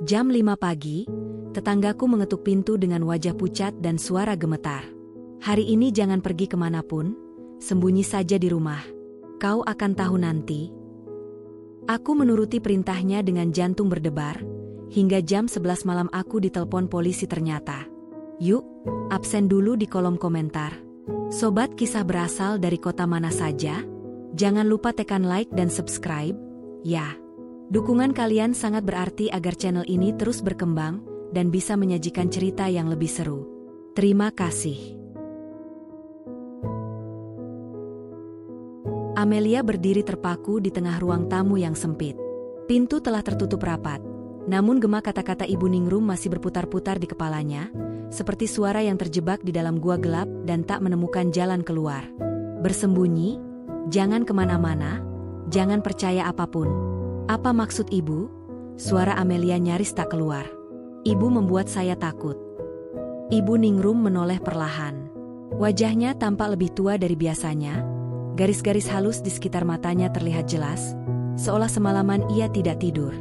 Jam 5 pagi, tetanggaku mengetuk pintu dengan wajah pucat dan suara gemetar. Hari ini jangan pergi kemanapun, sembunyi saja di rumah. Kau akan tahu nanti. Aku menuruti perintahnya dengan jantung berdebar, hingga jam 11 malam aku ditelepon polisi ternyata. Yuk, absen dulu di kolom komentar. Sobat kisah berasal dari kota mana saja? Jangan lupa tekan like dan subscribe, ya. Dukungan kalian sangat berarti agar channel ini terus berkembang dan bisa menyajikan cerita yang lebih seru. Terima kasih. Amelia berdiri terpaku di tengah ruang tamu yang sempit. Pintu telah tertutup rapat, namun gema kata-kata Ibu Ningrum masih berputar-putar di kepalanya, seperti suara yang terjebak di dalam gua gelap dan tak menemukan jalan keluar. Bersembunyi, jangan kemana-mana, jangan percaya apapun. Apa maksud Ibu? Suara Amelia nyaris tak keluar. Ibu membuat saya takut. Ibu Ningrum menoleh perlahan. Wajahnya tampak lebih tua dari biasanya. Garis-garis halus di sekitar matanya terlihat jelas, seolah semalaman ia tidak tidur.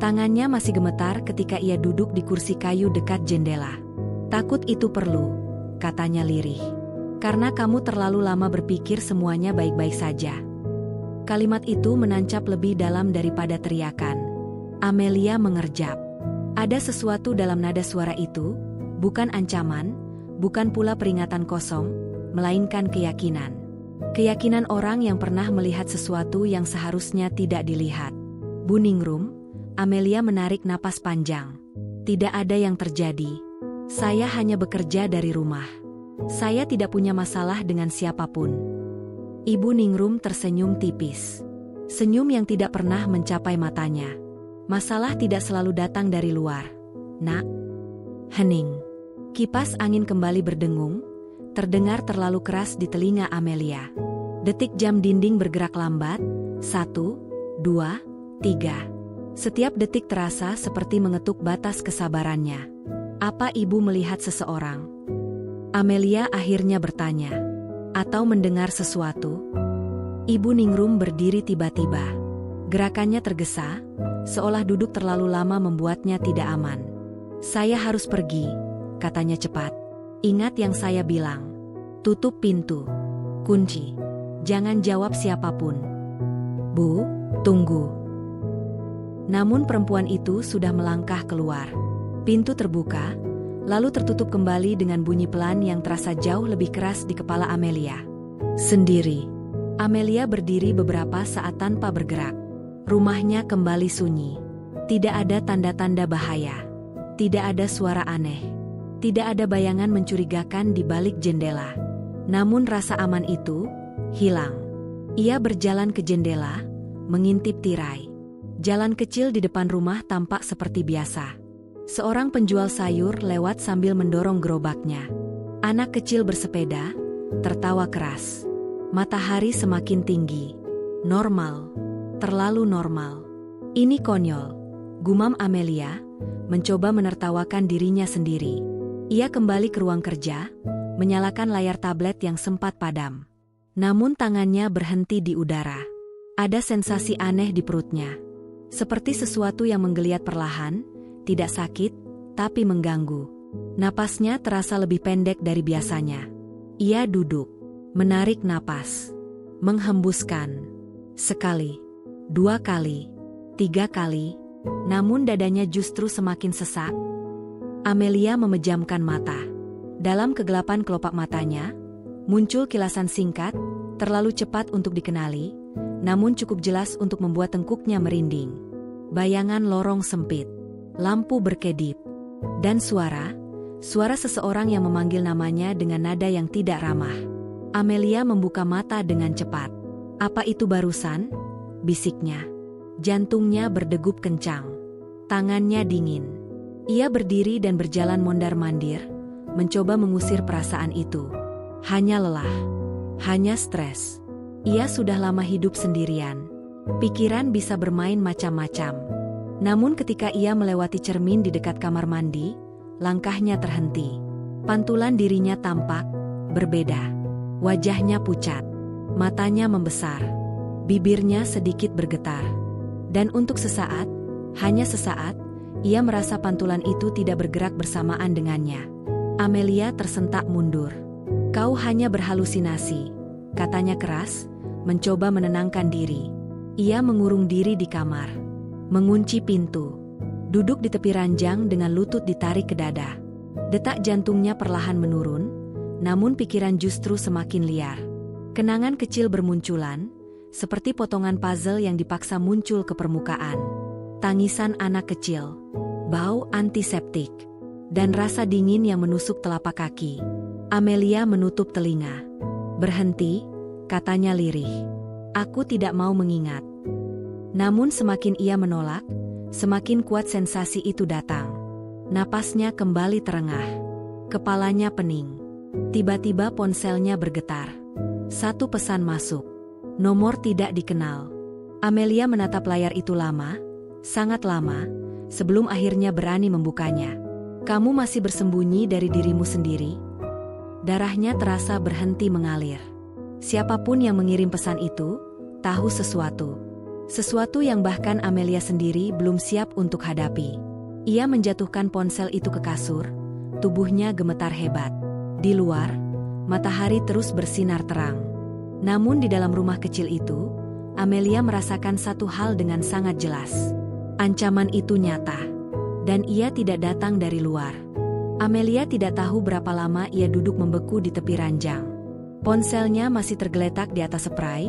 Tangannya masih gemetar ketika ia duduk di kursi kayu dekat jendela. Takut itu perlu, katanya lirih. Karena kamu terlalu lama berpikir semuanya baik-baik saja. Kalimat itu menancap lebih dalam daripada teriakan. Amelia mengerjap. Ada sesuatu dalam nada suara itu, bukan ancaman, bukan pula peringatan kosong, melainkan keyakinan. Keyakinan orang yang pernah melihat sesuatu yang seharusnya tidak dilihat. Bu Ningrum, Amelia menarik napas panjang. Tidak ada yang terjadi. Saya hanya bekerja dari rumah. Saya tidak punya masalah dengan siapapun. Ibu Ningrum tersenyum tipis. Senyum yang tidak pernah mencapai matanya. Masalah tidak selalu datang dari luar. Nak. Hening. Kipas angin kembali berdengung, terdengar terlalu keras di telinga Amelia. Detik jam dinding bergerak lambat, 1, 2, 3. Setiap detik terasa seperti mengetuk batas kesabarannya. Apa ibu melihat seseorang? Amelia akhirnya bertanya. Atau mendengar sesuatu? Ibu Ningrum berdiri tiba-tiba. Gerakannya tergesa, seolah duduk terlalu lama membuatnya tidak aman. Saya harus pergi, katanya cepat. Ingat yang saya bilang. Tutup pintu. Kunci. Jangan jawab siapapun. Bu, tunggu. Namun perempuan itu sudah melangkah keluar. Pintu terbuka, lalu tertutup kembali dengan bunyi pelan yang terasa jauh lebih keras di kepala Amelia. Sendiri. Amelia berdiri beberapa saat tanpa bergerak. Rumahnya kembali sunyi. Tidak ada tanda-tanda bahaya. Tidak ada suara aneh. Tidak ada bayangan mencurigakan di balik jendela. Namun rasa aman itu hilang. Ia berjalan ke jendela, mengintip tirai. Jalan kecil di depan rumah tampak seperti biasa. Seorang penjual sayur lewat sambil mendorong gerobaknya. Anak kecil bersepeda, tertawa keras. Matahari semakin tinggi. Normal. Terlalu normal. Ini konyol, gumam Amelia, mencoba menertawakan dirinya sendiri. Ia kembali ke ruang kerja, menyalakan layar tablet yang sempat padam. Namun tangannya berhenti di udara. Ada sensasi aneh di perutnya. Seperti sesuatu yang menggeliat perlahan, tidak sakit, tapi mengganggu. Napasnya terasa lebih pendek dari biasanya. Ia duduk, menarik napas, menghembuskan. Sekali, 2 kali, 3 kali, namun dadanya justru semakin sesak. Amelia memejamkan mata. Dalam kegelapan kelopak matanya, muncul kilasan singkat, terlalu cepat untuk dikenali, namun cukup jelas untuk membuat tengkuknya merinding. Bayangan lorong sempit, lampu berkedip, dan suara seseorang yang memanggil namanya dengan nada yang tidak ramah. Amelia membuka mata dengan cepat. Apa itu barusan? Bisiknya. Jantungnya berdegup kencang. Tangannya dingin. Ia berdiri dan berjalan mondar-mandir, mencoba mengusir perasaan itu. Hanya lelah. Hanya stres. Ia sudah lama hidup sendirian. Pikiran bisa bermain macam-macam. Namun ketika ia melewati cermin di dekat kamar mandi, langkahnya terhenti. Pantulan dirinya tampak berbeda. Wajahnya pucat. Matanya membesar. Bibirnya sedikit bergetar. Dan untuk sesaat, hanya sesaat, Ia merasa pantulan itu tidak bergerak bersamaan dengannya. Amelia tersentak mundur. "Kau hanya berhalusinasi," katanya keras, mencoba menenangkan diri. Ia mengurung diri di kamar, mengunci pintu, duduk di tepi ranjang dengan lutut ditarik ke dada. Detak jantungnya perlahan menurun, namun pikiran justru semakin liar. Kenangan kecil bermunculan, seperti potongan puzzle yang dipaksa muncul ke permukaan. Tangisan anak kecil, bau antiseptik, dan rasa dingin yang menusuk telapak kaki. Amelia menutup telinga. "Berhenti," katanya lirih. "Aku tidak mau mengingat." Namun semakin ia menolak, semakin kuat sensasi itu datang. Napasnya kembali terengah. Kepalanya pening. Tiba-tiba ponselnya bergetar. Satu pesan masuk. Nomor tidak dikenal. Amelia menatap layar itu lama, sangat lama, sebelum akhirnya berani membukanya. "Kamu masih bersembunyi dari dirimu sendiri?" Darahnya terasa berhenti mengalir. Siapapun yang mengirim pesan itu, tahu sesuatu. Sesuatu yang bahkan Amelia sendiri belum siap untuk hadapi. Ia menjatuhkan ponsel itu ke kasur, tubuhnya gemetar hebat. Di luar, matahari terus bersinar terang. Namun di dalam rumah kecil itu, Amelia merasakan satu hal dengan sangat jelas. Ancaman itu nyata, dan ia tidak datang dari luar. Amelia tidak tahu berapa lama ia duduk membeku di tepi ranjang. Ponselnya masih tergeletak di atas spray,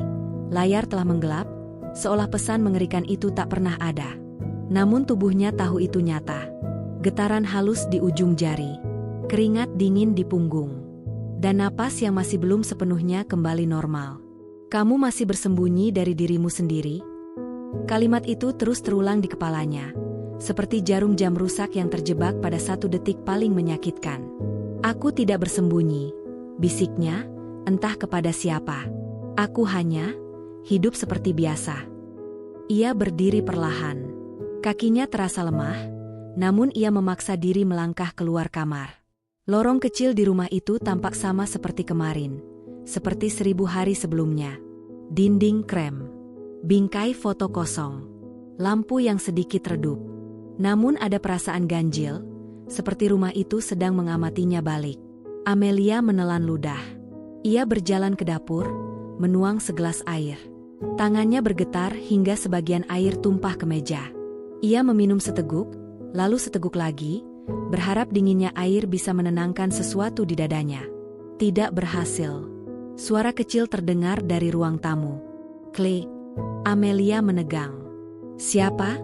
layar telah menggelap, seolah pesan mengerikan itu tak pernah ada. Namun tubuhnya tahu itu nyata. Getaran halus di ujung jari, keringat dingin di punggung, dan napas yang masih belum sepenuhnya kembali normal. "Kamu masih bersembunyi dari dirimu sendiri?" Kalimat itu terus terulang di kepalanya, seperti jarum jam rusak yang terjebak pada satu detik paling menyakitkan. "Aku tidak bersembunyi," bisiknya, entah kepada siapa. "Aku hanya hidup seperti biasa." Ia berdiri perlahan. Kakinya terasa lemah, namun ia memaksa diri melangkah keluar kamar. Lorong kecil di rumah itu tampak sama seperti kemarin, seperti 1000 hari sebelumnya. Dinding krem, bingkai foto kosong, lampu yang sedikit redup. Namun ada perasaan ganjil, seperti rumah itu sedang mengamatinya balik. Amelia menelan ludah. Ia berjalan ke dapur, menuang segelas air. Tangannya bergetar hingga sebagian air tumpah ke meja. Ia meminum seteguk, lalu seteguk lagi, berharap dinginnya air bisa menenangkan sesuatu di dadanya. Tidak berhasil. Suara kecil terdengar dari ruang tamu. "Klik." Amelia menegang. "Siapa?"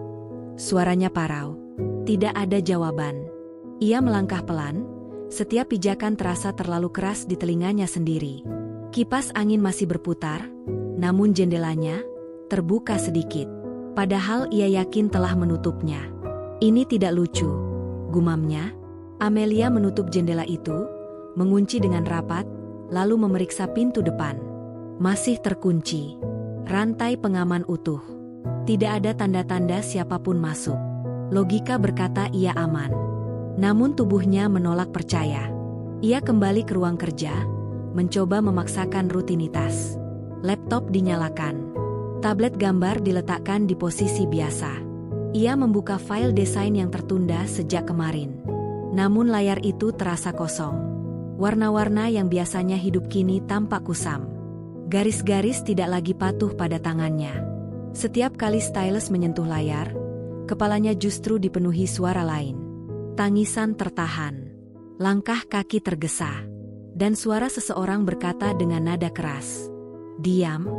Suaranya parau. Tidak ada jawaban. Ia melangkah pelan, setiap pijakan terasa terlalu keras di telinganya sendiri. Kipas angin masih berputar, namun jendelanya terbuka sedikit. Padahal ia yakin telah menutupnya. "Ini tidak lucu," gumamnya. Amelia menutup jendela itu, mengunci dengan rapat, lalu memeriksa pintu depan. Masih terkunci. Rantai pengaman utuh. Tidak ada tanda-tanda siapapun masuk. Logika berkata ia aman. Namun tubuhnya menolak percaya. Ia kembali ke ruang kerja, mencoba memaksakan rutinitas. Laptop dinyalakan. Tablet gambar diletakkan di posisi biasa. Ia membuka file desain yang tertunda sejak kemarin. Namun layar itu terasa kosong. Warna-warna yang biasanya hidup kini tampak kusam. Garis-garis tidak lagi patuh pada tangannya. Setiap kali stylus menyentuh layar, kepalanya justru dipenuhi suara lain. Tangisan tertahan. Langkah kaki tergesa. Dan suara seseorang berkata dengan nada keras, "Diam."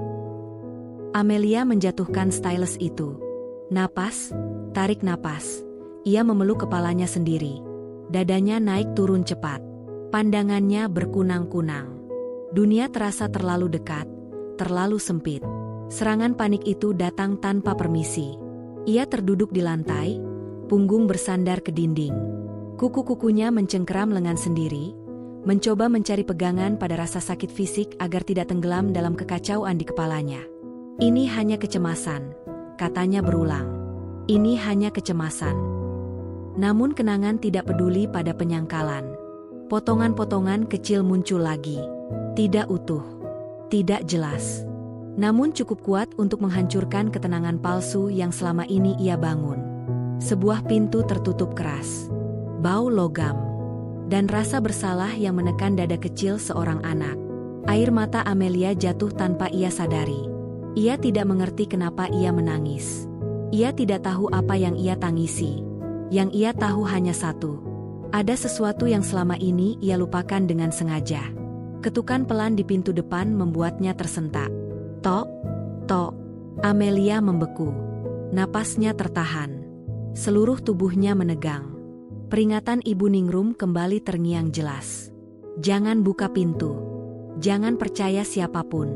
Amelia menjatuhkan stylus itu. Napas, tarik napas. Ia memeluk kepalanya sendiri. Dadanya naik turun cepat. Pandangannya berkunang-kunang. Dunia terasa terlalu dekat, terlalu sempit. Serangan panik itu datang tanpa permisi. Ia terduduk di lantai, punggung bersandar ke dinding. Kuku-kukunya mencengkeram lengan sendiri, mencoba mencari pegangan pada rasa sakit fisik agar tidak tenggelam dalam kekacauan di kepalanya. "Ini hanya kecemasan," katanya berulang. "Ini hanya kecemasan." Namun kenangan tidak peduli pada penyangkalan. Potongan-potongan kecil muncul lagi. Tidak utuh. Tidak jelas. Namun cukup kuat untuk menghancurkan ketenangan palsu yang selama ini ia bangun. Sebuah pintu tertutup keras. Bau logam. Dan rasa bersalah yang menekan dada kecil seorang anak. Air mata Amelia jatuh tanpa ia sadari. Ia tidak mengerti kenapa ia menangis. Ia tidak tahu apa yang ia tangisi. Yang ia tahu hanya satu. Ada sesuatu yang selama ini ia lupakan dengan sengaja. Ketukan pelan di pintu depan membuatnya tersentak. Tok, tok. Amelia membeku. Napasnya tertahan. Seluruh tubuhnya menegang. Peringatan Ibu Ningrum kembali terngiang jelas. Jangan buka pintu. Jangan percaya siapapun.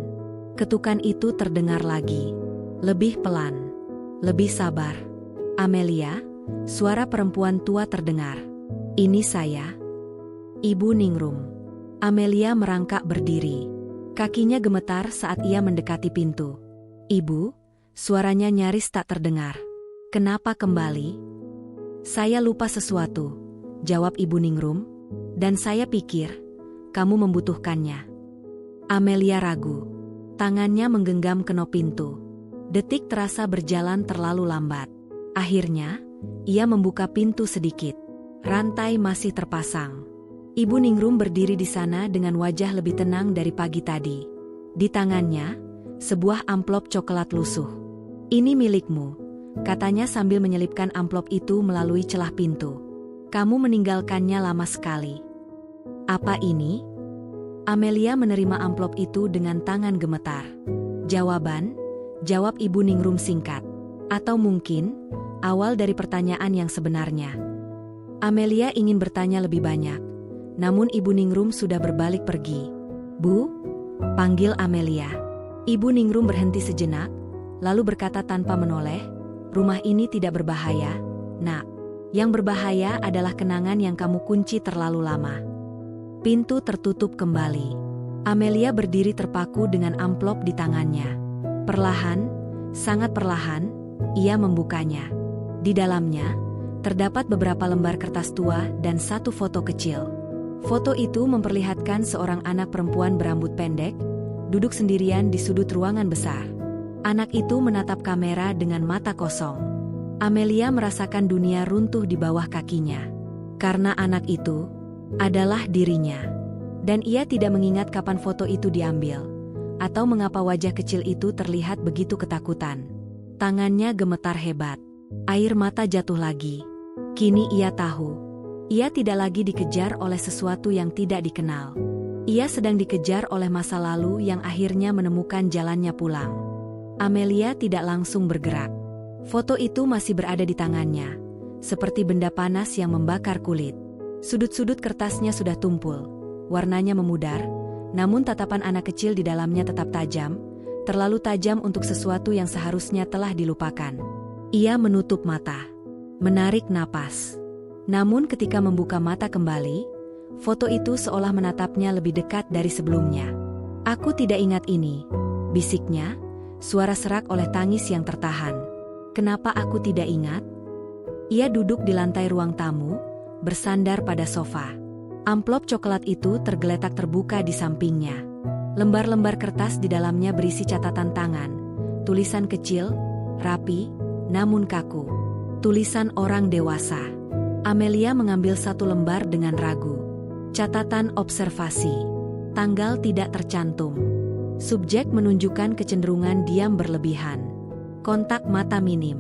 Ketukan itu terdengar lagi. Lebih pelan. Lebih sabar. Amelia, suara perempuan tua terdengar. Ini saya. Ibu Ningrum. Amelia merangkak berdiri. Kakinya gemetar saat ia mendekati pintu. Ibu, suaranya nyaris tak terdengar. Kenapa kembali? Saya lupa sesuatu, jawab Ibu Ningrum. Dan saya pikir, kamu membutuhkannya. Amelia ragu. Tangannya menggenggam kenop pintu. Detik terasa berjalan terlalu lambat. Akhirnya, ia membuka pintu sedikit. Rantai masih terpasang. Ibu Ningrum berdiri di sana dengan wajah lebih tenang dari pagi tadi. Di tangannya, sebuah amplop coklat lusuh. Ini milikmu, katanya sambil menyelipkan amplop itu melalui celah pintu. Kamu meninggalkannya lama sekali. Apa ini? Amelia menerima amplop itu dengan tangan gemetar. Jawab Ibu Ningrum singkat. Atau mungkin, awal dari pertanyaan yang sebenarnya. Amelia ingin bertanya lebih banyak. Namun Ibu Ningrum sudah berbalik pergi. Bu, panggil Amelia. Ibu Ningrum berhenti sejenak, lalu berkata tanpa menoleh, rumah ini tidak berbahaya, nak. Yang berbahaya adalah kenangan yang kamu kunci terlalu lama. Pintu tertutup kembali. Amelia berdiri terpaku dengan amplop di tangannya. Perlahan, sangat perlahan, ia membukanya. Di dalamnya, terdapat beberapa lembar kertas tua dan satu foto kecil. Foto itu memperlihatkan seorang anak perempuan berambut pendek, duduk sendirian di sudut ruangan besar. Anak itu menatap kamera dengan mata kosong. Amelia merasakan dunia runtuh di bawah kakinya. Karena anak itu adalah dirinya. Dan ia tidak mengingat kapan foto itu diambil, atau mengapa wajah kecil itu terlihat begitu ketakutan. Tangannya gemetar hebat. Air mata jatuh lagi. Kini ia tahu. Ia tidak lagi dikejar oleh sesuatu yang tidak dikenal. Ia sedang dikejar oleh masa lalu yang akhirnya menemukan jalannya pulang. Amelia tidak langsung bergerak. Foto itu masih berada di tangannya, seperti benda panas yang membakar kulit. Sudut-sudut kertasnya sudah tumpul, warnanya memudar, namun tatapan anak kecil di dalamnya tetap tajam, terlalu tajam untuk sesuatu yang seharusnya telah dilupakan. Ia menutup mata, menarik napas. Namun ketika membuka mata kembali, foto itu seolah menatapnya lebih dekat dari sebelumnya. Aku tidak ingat ini, bisiknya, suara serak oleh tangis yang tertahan. Kenapa aku tidak ingat? Ia duduk di lantai ruang tamu, bersandar pada sofa. Amplop coklat itu tergeletak terbuka di sampingnya. Lembar-lembar kertas di dalamnya berisi catatan tangan, tulisan kecil, rapi, namun kaku. Tulisan orang dewasa. Amelia mengambil satu lembar dengan ragu. Catatan observasi. Tanggal tidak tercantum. Subjek menunjukkan kecenderungan diam berlebihan. Kontak mata minim.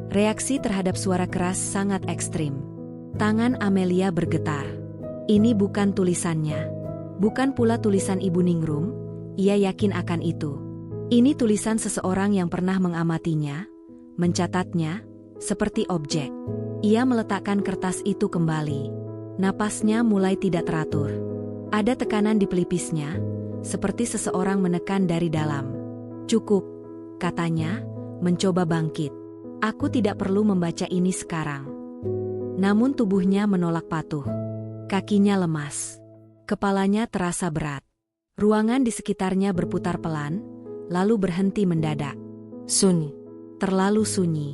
Reaksi terhadap suara keras sangat ekstrim. Tangan Amelia bergetar. Ini bukan tulisannya. Bukan pula tulisan Ibu Ningrum, ia yakin akan itu. Ini tulisan seseorang yang pernah mengamatinya, mencatatnya, seperti objek. Ia meletakkan kertas itu kembali. Napasnya mulai tidak teratur. Ada tekanan di pelipisnya, seperti seseorang menekan dari dalam. Cukup, katanya, mencoba bangkit. Aku tidak perlu membaca ini sekarang. Namun tubuhnya menolak patuh. Kakinya lemas. Kepalanya terasa berat. Ruangan di sekitarnya berputar pelan, lalu berhenti mendadak. Sunyi. Terlalu sunyi.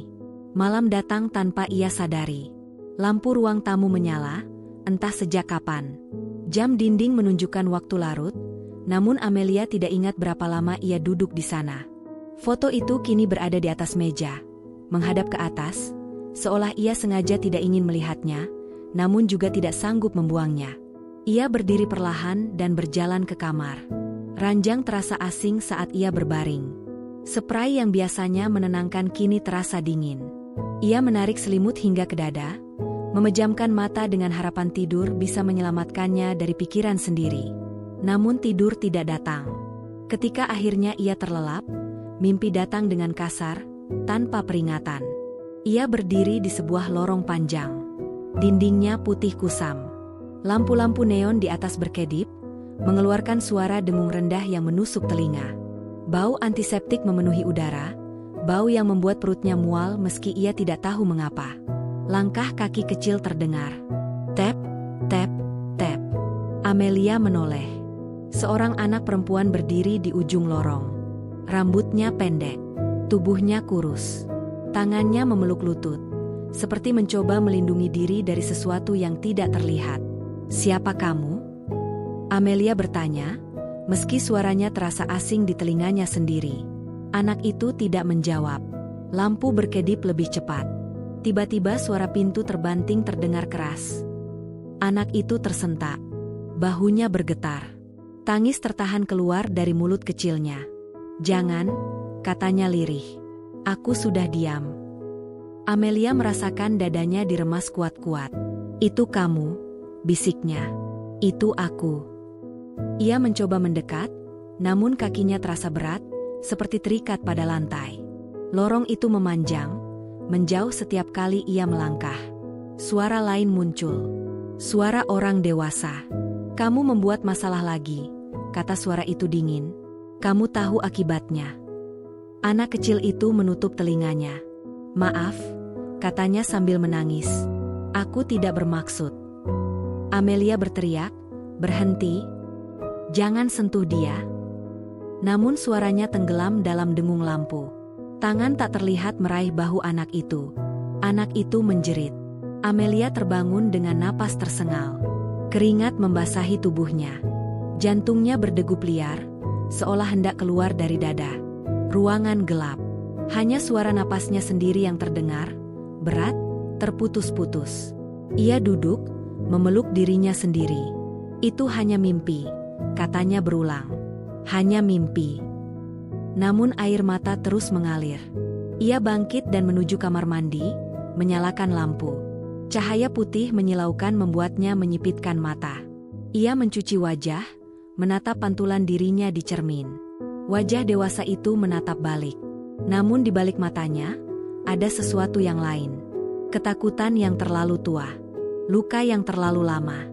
Malam datang tanpa ia sadari. Lampu ruang tamu menyala, entah sejak kapan. Jam dinding menunjukkan waktu larut, namun Amelia tidak ingat berapa lama ia duduk di sana. Foto itu kini berada di atas meja, menghadap ke atas, seolah ia sengaja tidak ingin melihatnya, namun juga tidak sanggup membuangnya. Ia berdiri perlahan dan berjalan ke kamar. Ranjang terasa asing saat ia berbaring. Spray yang biasanya menenangkan kini terasa dingin. Ia menarik selimut hingga ke dada, memejamkan mata dengan harapan tidur bisa menyelamatkannya dari pikiran sendiri. Namun tidur tidak datang. Ketika akhirnya ia terlelap, mimpi datang dengan kasar, tanpa peringatan. Ia berdiri di sebuah lorong panjang. Dindingnya putih kusam. Lampu-lampu neon di atas berkedip, mengeluarkan suara dengung rendah yang menusuk telinga. Bau antiseptik memenuhi udara, bau yang membuat perutnya mual meski ia tidak tahu mengapa. Langkah kaki kecil terdengar. Tap, tap, tap. Amelia menoleh. Seorang anak perempuan berdiri di ujung lorong. Rambutnya pendek, tubuhnya kurus. Tangannya memeluk lutut, seperti mencoba melindungi diri dari sesuatu yang tidak terlihat. "Siapa kamu?" Amelia bertanya, meski suaranya terasa asing di telinganya sendiri. Anak itu tidak menjawab. Lampu berkedip lebih cepat. Tiba-tiba suara pintu terbanting terdengar keras. Anak itu tersentak. Bahunya bergetar. Tangis tertahan keluar dari mulut kecilnya. "Jangan," katanya lirih. "Aku sudah diam." Amelia merasakan dadanya diremas kuat-kuat. "Itu kamu," bisiknya. "Itu aku." Ia mencoba mendekat, namun kakinya terasa berat, seperti terikat pada lantai. Lorong itu memanjang, menjauh setiap kali ia melangkah. Suara lain muncul. Suara orang dewasa. "Kamu membuat masalah lagi," kata suara itu dingin. "Kamu tahu akibatnya." Anak kecil itu menutup telinganya. "Maaf," katanya sambil menangis. "Aku tidak bermaksud." Amelia berteriak, "Berhenti! Jangan sentuh dia." Namun suaranya tenggelam dalam dengung lampu. Tangan tak terlihat meraih bahu anak itu. Anak itu menjerit. Amelia terbangun dengan napas tersengal. Keringat membasahi tubuhnya. Jantungnya berdegup liar, seolah hendak keluar dari dada. Ruangan gelap. Hanya suara napasnya sendiri yang terdengar, berat, terputus-putus. Ia duduk, memeluk dirinya sendiri. "Itu hanya mimpi," katanya berulang. "Hanya mimpi." Namun air mata terus mengalir. Ia bangkit dan menuju kamar mandi, menyalakan lampu. Cahaya putih menyilaukan membuatnya menyipitkan mata. Ia mencuci wajah, menatap pantulan dirinya di cermin. Wajah dewasa itu menatap balik. Namun di balik matanya, ada sesuatu yang lain. Ketakutan yang terlalu tua. Luka yang terlalu lama.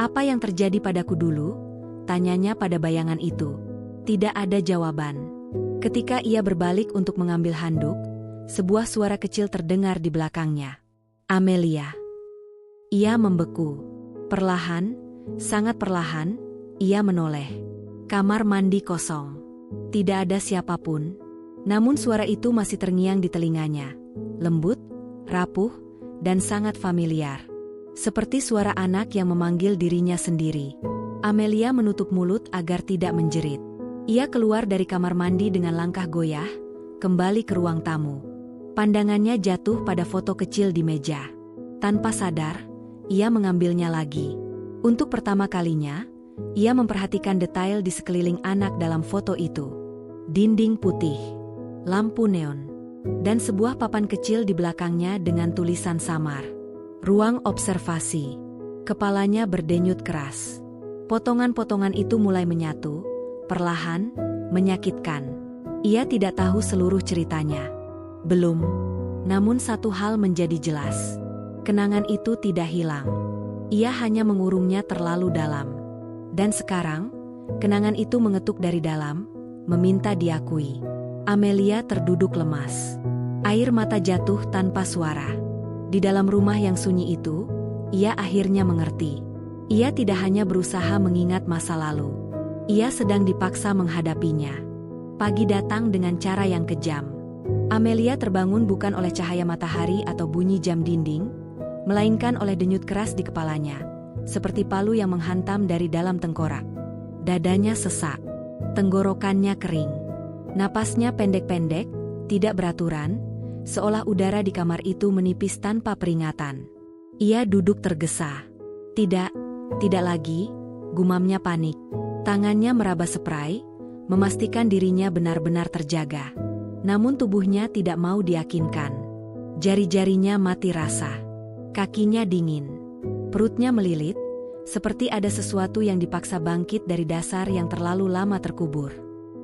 "Apa yang terjadi padaku dulu?" tanyanya pada bayangan itu. Tidak ada jawaban. Ketika ia berbalik untuk mengambil handuk, sebuah suara kecil terdengar di belakangnya. "Amelia." Ia membeku. Perlahan, sangat perlahan, ia menoleh. Kamar mandi kosong. Tidak ada siapapun. Namun suara itu masih terngiang di telinganya. Lembut, rapuh, dan sangat familiar. Seperti suara anak yang memanggil dirinya sendiri. Amelia menutup mulut agar tidak menjerit. Ia keluar dari kamar mandi dengan langkah goyah, kembali ke ruang tamu. Pandangannya jatuh pada foto kecil di meja. Tanpa sadar, ia mengambilnya lagi. Untuk pertama kalinya, ia memperhatikan detail di sekeliling anak dalam foto itu. Dinding putih, lampu neon, dan sebuah papan kecil di belakangnya dengan tulisan samar. "Ruang observasi." Kepalanya berdenyut keras. Potongan-potongan itu mulai menyatu, perlahan, menyakitkan. Ia tidak tahu seluruh ceritanya. Belum. Namun satu hal menjadi jelas. Kenangan itu tidak hilang. Ia hanya mengurungnya terlalu dalam. Dan sekarang, kenangan itu mengetuk dari dalam, meminta diakui. Amelia terduduk lemas. Air mata jatuh tanpa suara. Di dalam rumah yang sunyi itu, ia akhirnya mengerti. Ia tidak hanya berusaha mengingat masa lalu. Ia sedang dipaksa menghadapinya. Pagi datang dengan cara yang kejam. Amelia terbangun bukan oleh cahaya matahari atau bunyi jam dinding, melainkan oleh denyut keras di kepalanya, seperti palu yang menghantam dari dalam tengkorak. Dadanya sesak, tenggorokannya kering. Napasnya pendek-pendek, tidak beraturan, seolah udara di kamar itu menipis tanpa peringatan. Ia duduk tergesa. Tidak lagi, gumamnya panik. Tangannya meraba spray, memastikan dirinya benar-benar terjaga. Namun tubuhnya tidak mau diyakinkan. Jari-jarinya mati rasa. Kakinya dingin. Perutnya melilit, seperti ada sesuatu yang dipaksa bangkit dari dasar yang terlalu lama terkubur.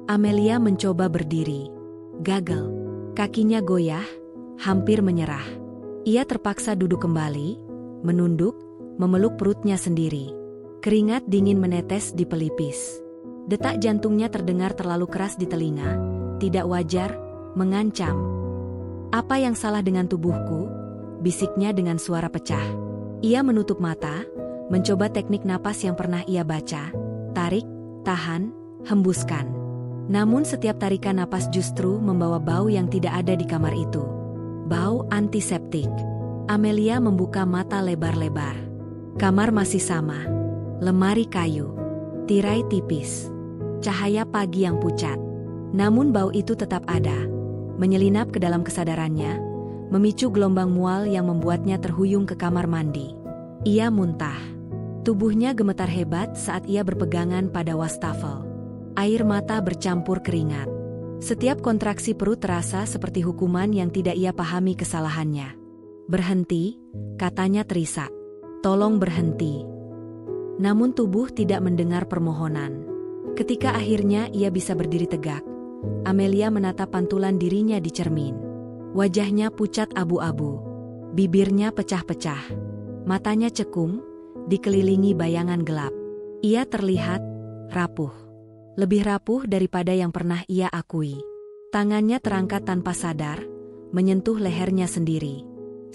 Amelia mencoba berdiri. Gagal. Kakinya goyah, hampir menyerah. Ia terpaksa duduk kembali, menunduk, memeluk perutnya sendiri. Keringat dingin menetes di pelipis. Detak jantungnya terdengar terlalu keras di telinga, tidak wajar, mengancam. "Apa yang salah dengan tubuhku?" bisiknya dengan suara pecah. Ia menutup mata, mencoba teknik napas yang pernah ia baca, tarik, tahan, hembuskan. Namun setiap tarikan napas justru membawa bau yang tidak ada di kamar itu. Bau antiseptik. Amelia membuka mata lebar-lebar. Kamar masih sama. Lemari kayu. Tirai tipis. Cahaya pagi yang pucat. Namun bau itu tetap ada. Menyelinap ke dalam kesadarannya, memicu gelombang mual yang membuatnya terhuyung ke kamar mandi. Ia muntah. Tubuhnya gemetar hebat saat ia berpegangan pada wastafel. Air mata bercampur keringat. Setiap kontraksi perut terasa seperti hukuman yang tidak ia pahami kesalahannya. "Berhenti," katanya terisak. "Tolong berhenti." Namun tubuh tidak mendengar permohonan. Ketika akhirnya ia bisa berdiri tegak, Amelia menatap pantulan dirinya di cermin. Wajahnya pucat abu-abu. Bibirnya pecah-pecah. Matanya cekung, dikelilingi bayangan gelap. Ia terlihat rapuh. Lebih rapuh daripada yang pernah ia akui. Tangannya terangkat tanpa sadar, menyentuh lehernya sendiri.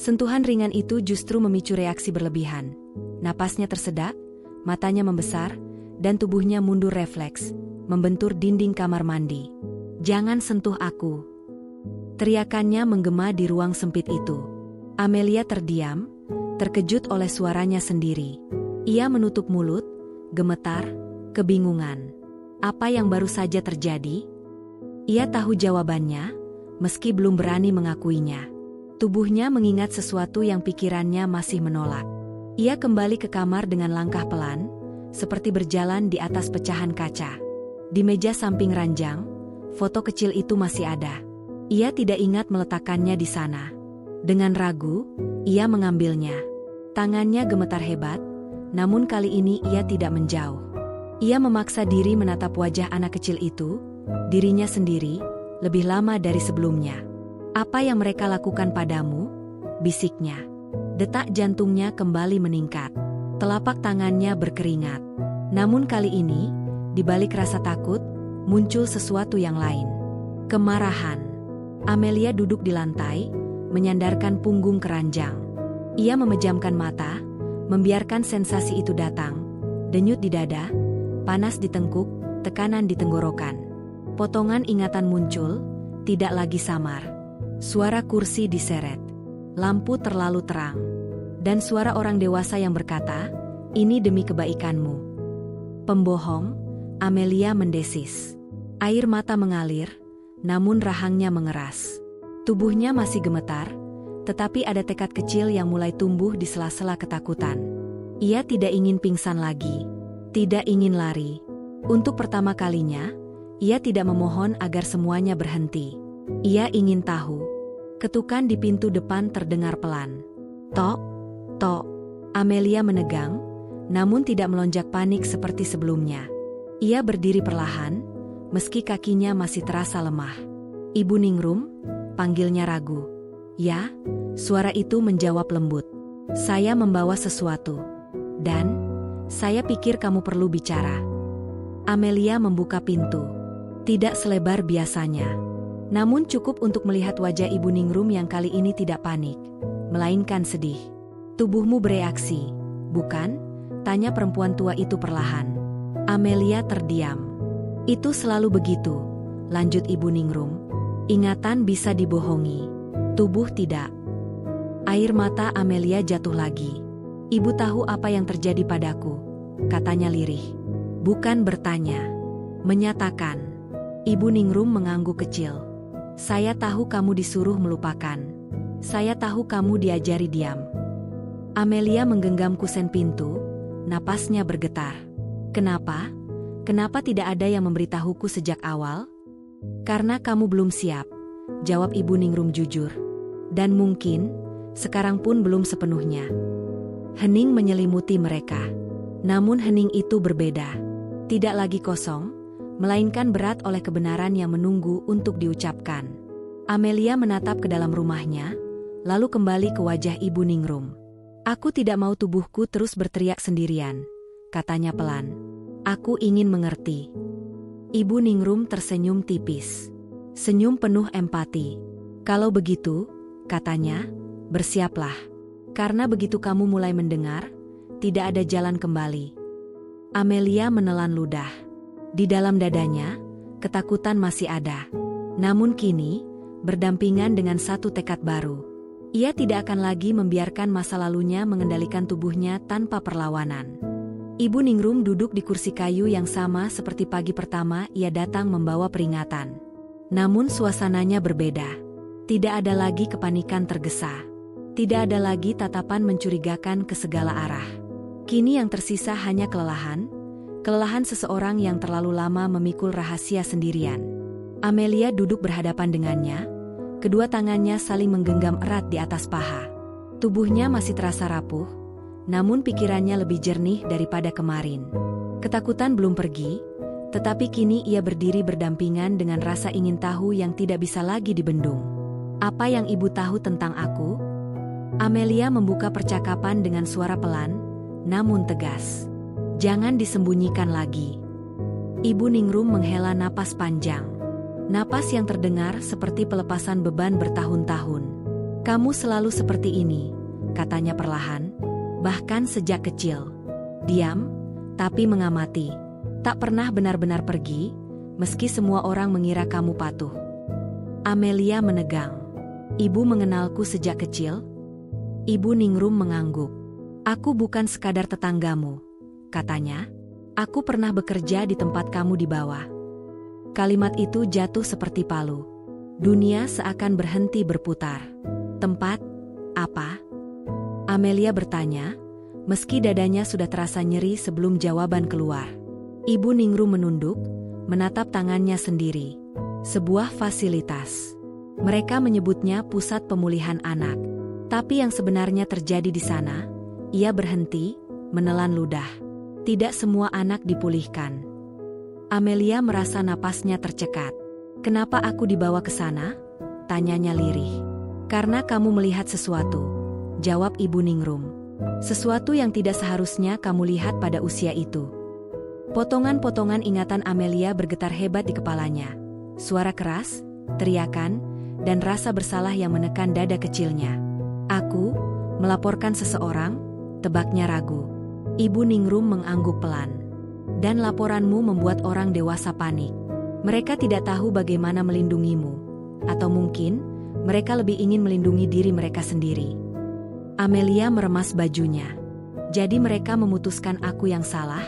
Sentuhan ringan itu justru memicu reaksi berlebihan. Napasnya tersedak, matanya membesar, dan tubuhnya mundur refleks, membentur dinding kamar mandi. "Jangan sentuh aku!" Teriakannya menggema di ruang sempit itu. Amelia terdiam, terkejut oleh suaranya sendiri. Ia menutup mulut, gemetar, kebingungan. Apa yang baru saja terjadi? Ia tahu jawabannya, meski belum berani mengakuinya. Tubuhnya mengingat sesuatu yang pikirannya masih menolak. Ia kembali ke kamar dengan langkah pelan, seperti berjalan di atas pecahan kaca. Di meja samping ranjang, foto kecil itu masih ada. Ia tidak ingat meletakkannya di sana. Dengan ragu, ia mengambilnya. Tangannya gemetar hebat, namun kali ini ia tidak menjauh. Ia memaksa diri menatap wajah anak kecil itu, dirinya sendiri, lebih lama dari sebelumnya. "Apa yang mereka lakukan padamu?" bisiknya. Detak jantungnya kembali meningkat. Telapak tangannya berkeringat. Namun kali ini, di balik rasa takut, muncul sesuatu yang lain. Kemarahan. Amelia duduk di lantai, menyandarkan punggung ke ranjang. Ia memejamkan mata, membiarkan sensasi itu datang. Denyut di dada, panas di tengkuk, tekanan di tenggorokan. Potongan ingatan muncul, tidak lagi samar. Suara kursi diseret. Lampu terlalu terang. Dan suara orang dewasa yang berkata, "Ini demi kebaikanmu." "Pembohong," Amelia mendesis. Air mata mengalir, namun rahangnya mengeras. Tubuhnya masih gemetar, tetapi ada tekad kecil yang mulai tumbuh di sela-sela ketakutan. Ia tidak ingin pingsan lagi, tidak ingin lari. Untuk pertama kalinya, ia tidak memohon agar semuanya berhenti. Ia ingin tahu. Ketukan di pintu depan terdengar pelan. "Tok, tok." Amelia menegang, namun tidak melonjak panik seperti sebelumnya. Ia berdiri perlahan, meski kakinya masih terasa lemah. "Ibu Ningrum?" panggilnya ragu. "Ya," suara itu menjawab lembut. "Saya membawa sesuatu. Dan, saya pikir kamu perlu bicara." Amelia membuka pintu. Tidak selebar biasanya. Namun cukup untuk melihat wajah Ibu Ningrum yang kali ini tidak panik, melainkan sedih. "Tubuhmu bereaksi, bukan?" tanya perempuan tua itu perlahan. Amelia terdiam. "Itu selalu begitu," lanjut Ibu Ningrum. "Ingatan bisa dibohongi, tubuh tidak." Air mata Amelia jatuh lagi. "Ibu tahu apa yang terjadi padaku," katanya lirih. Bukan bertanya, menyatakan. Ibu Ningrum mengangguk kecil. Saya tahu kamu disuruh melupakan. Saya tahu kamu diajari diam. Amelia menggenggam kusen pintu, napasnya bergetar. Kenapa? Kenapa tidak ada yang memberitahuku sejak awal? Karena kamu belum siap, jawab Ibu Ningrum jujur. Dan mungkin, sekarang pun belum sepenuhnya. Hening menyelimuti mereka. Namun hening itu berbeda. Tidak lagi kosong, melainkan berat oleh kebenaran yang menunggu untuk diucapkan. Amelia menatap ke dalam rumahnya, lalu kembali ke wajah Ibu Ningrum. Aku tidak mau tubuhku terus berteriak sendirian, katanya pelan. Aku ingin mengerti. Ibu Ningrum tersenyum tipis. Senyum penuh empati. Kalau begitu, katanya, bersiaplah. Karena begitu kamu mulai mendengar, tidak ada jalan kembali. Amelia menelan ludah. Di dalam dadanya, ketakutan masih ada. Namun kini, berdampingan dengan satu tekad baru. Ia tidak akan lagi membiarkan masa lalunya mengendalikan tubuhnya tanpa perlawanan. Ibu Ningrum duduk di kursi kayu yang sama seperti pagi pertama ia datang membawa peringatan. Namun suasananya berbeda. Tidak ada lagi kepanikan tergesa. Tidak ada lagi tatapan mencurigakan ke segala arah. Kini yang tersisa hanya kelelahan. Kelelahan seseorang yang terlalu lama memikul rahasia sendirian. Amelia duduk berhadapan dengannya. Kedua tangannya saling menggenggam erat di atas paha. Tubuhnya masih terasa rapuh. Namun pikirannya lebih jernih daripada kemarin. Ketakutan belum pergi, tetapi kini ia berdiri berdampingan dengan rasa ingin tahu yang tidak bisa lagi dibendung. Apa yang ibu tahu tentang aku? Amelia membuka percakapan dengan suara pelan, namun tegas. Jangan disembunyikan lagi. Ibu Ningrum menghela napas panjang. Napas yang terdengar seperti pelepasan beban bertahun-tahun. Kamu selalu seperti ini, katanya perlahan. Bahkan sejak kecil. Diam, tapi mengamati. Tak pernah benar-benar pergi, meski semua orang mengira kamu patuh. Amelia menegang. Ibu mengenalku sejak kecil? Ibu Ningrum mengangguk. Aku bukan sekadar tetanggamu, katanya. Aku pernah bekerja di tempat kamu di bawah. Kalimat itu jatuh seperti palu. Dunia seakan berhenti berputar. Tempat? Apa? Amelia bertanya, meski dadanya sudah terasa nyeri sebelum jawaban keluar. Ibu Ningrum menunduk, menatap tangannya sendiri. Sebuah fasilitas. Mereka menyebutnya pusat pemulihan anak. Tapi yang sebenarnya terjadi di sana, ia berhenti, menelan ludah. Tidak semua anak dipulihkan. Amelia merasa napasnya tercekat. Kenapa aku dibawa ke sana? Tanyanya lirih. Karena kamu melihat sesuatu. Jawab Ibu Ningrum. Sesuatu yang tidak seharusnya kamu lihat pada usia itu. Potongan-potongan ingatan Amelia bergetar hebat di kepalanya. Suara keras, teriakan, dan rasa bersalah yang menekan dada kecilnya. Aku, melaporkan seseorang, tebaknya ragu. Ibu Ningrum mengangguk pelan. Dan laporanmu membuat orang dewasa panik. Mereka tidak tahu bagaimana melindungimu. Atau mungkin, mereka lebih ingin melindungi diri mereka sendiri. Amelia meremas bajunya. Jadi mereka memutuskan aku yang salah?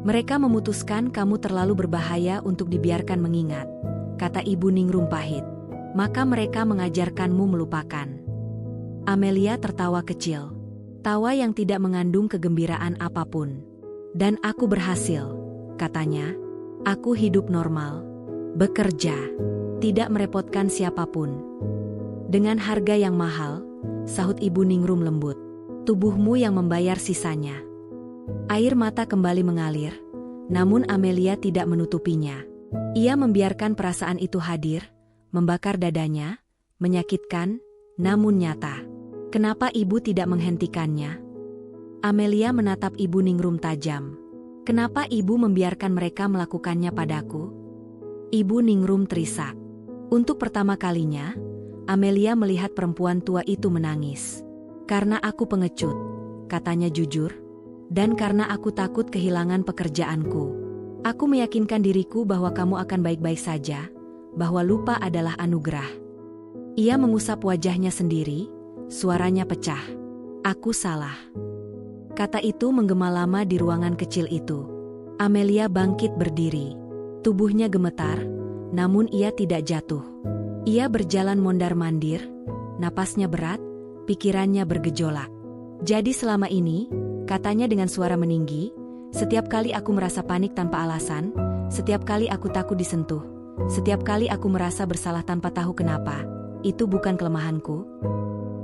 Mereka memutuskan kamu terlalu berbahaya untuk dibiarkan mengingat, kata Ibu Ningrum pahit. Maka mereka mengajarkanmu melupakan. Amelia tertawa kecil. Tawa yang tidak mengandung kegembiraan apapun. Dan aku berhasil, katanya. Aku hidup normal. Bekerja. Tidak merepotkan siapapun. Dengan harga yang mahal, sahut Ibu Ningrum lembut. Tubuhmu yang membayar sisanya. Air mata kembali mengalir, namun Amelia tidak menutupinya. Ia membiarkan perasaan itu hadir, membakar dadanya, menyakitkan, namun nyata. Kenapa ibu tidak menghentikannya? Amelia menatap Ibu Ningrum tajam. Kenapa ibu membiarkan mereka melakukannya padaku? Ibu Ningrum terisak. Untuk pertama kalinya, Amelia melihat perempuan tua itu menangis. Karena aku pengecut, katanya jujur. Dan karena aku takut kehilangan pekerjaanku. Aku meyakinkan diriku bahwa kamu akan baik-baik saja, bahwa lupa adalah anugerah. Ia mengusap wajahnya sendiri, suaranya pecah. Aku salah. Kata itu menggema lama di ruangan kecil itu. Amelia bangkit berdiri. Tubuhnya gemetar, namun ia tidak jatuh. Ia berjalan mondar-mandir, napasnya berat, pikirannya bergejolak. Jadi selama ini, katanya dengan suara meninggi, setiap kali aku merasa panik tanpa alasan, setiap kali aku takut disentuh, setiap kali aku merasa bersalah tanpa tahu kenapa, itu bukan kelemahanku.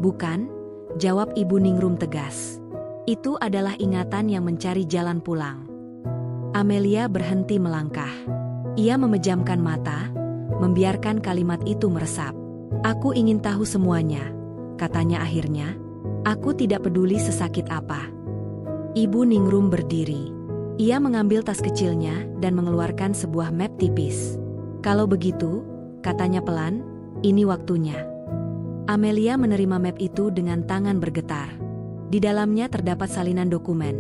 Bukan, jawab Ibu Ningrum tegas. Itu adalah ingatan yang mencari jalan pulang. Amelia berhenti melangkah. Ia memejamkan mata, membiarkan kalimat itu meresap. Aku ingin tahu semuanya, katanya akhirnya. Aku tidak peduli sesakit apa. Ibu Ningrum berdiri. Ia mengambil tas kecilnya dan mengeluarkan sebuah map tipis. Kalau begitu, katanya pelan, ini waktunya. Amelia menerima map itu dengan tangan bergetar. Di dalamnya terdapat salinan dokumen,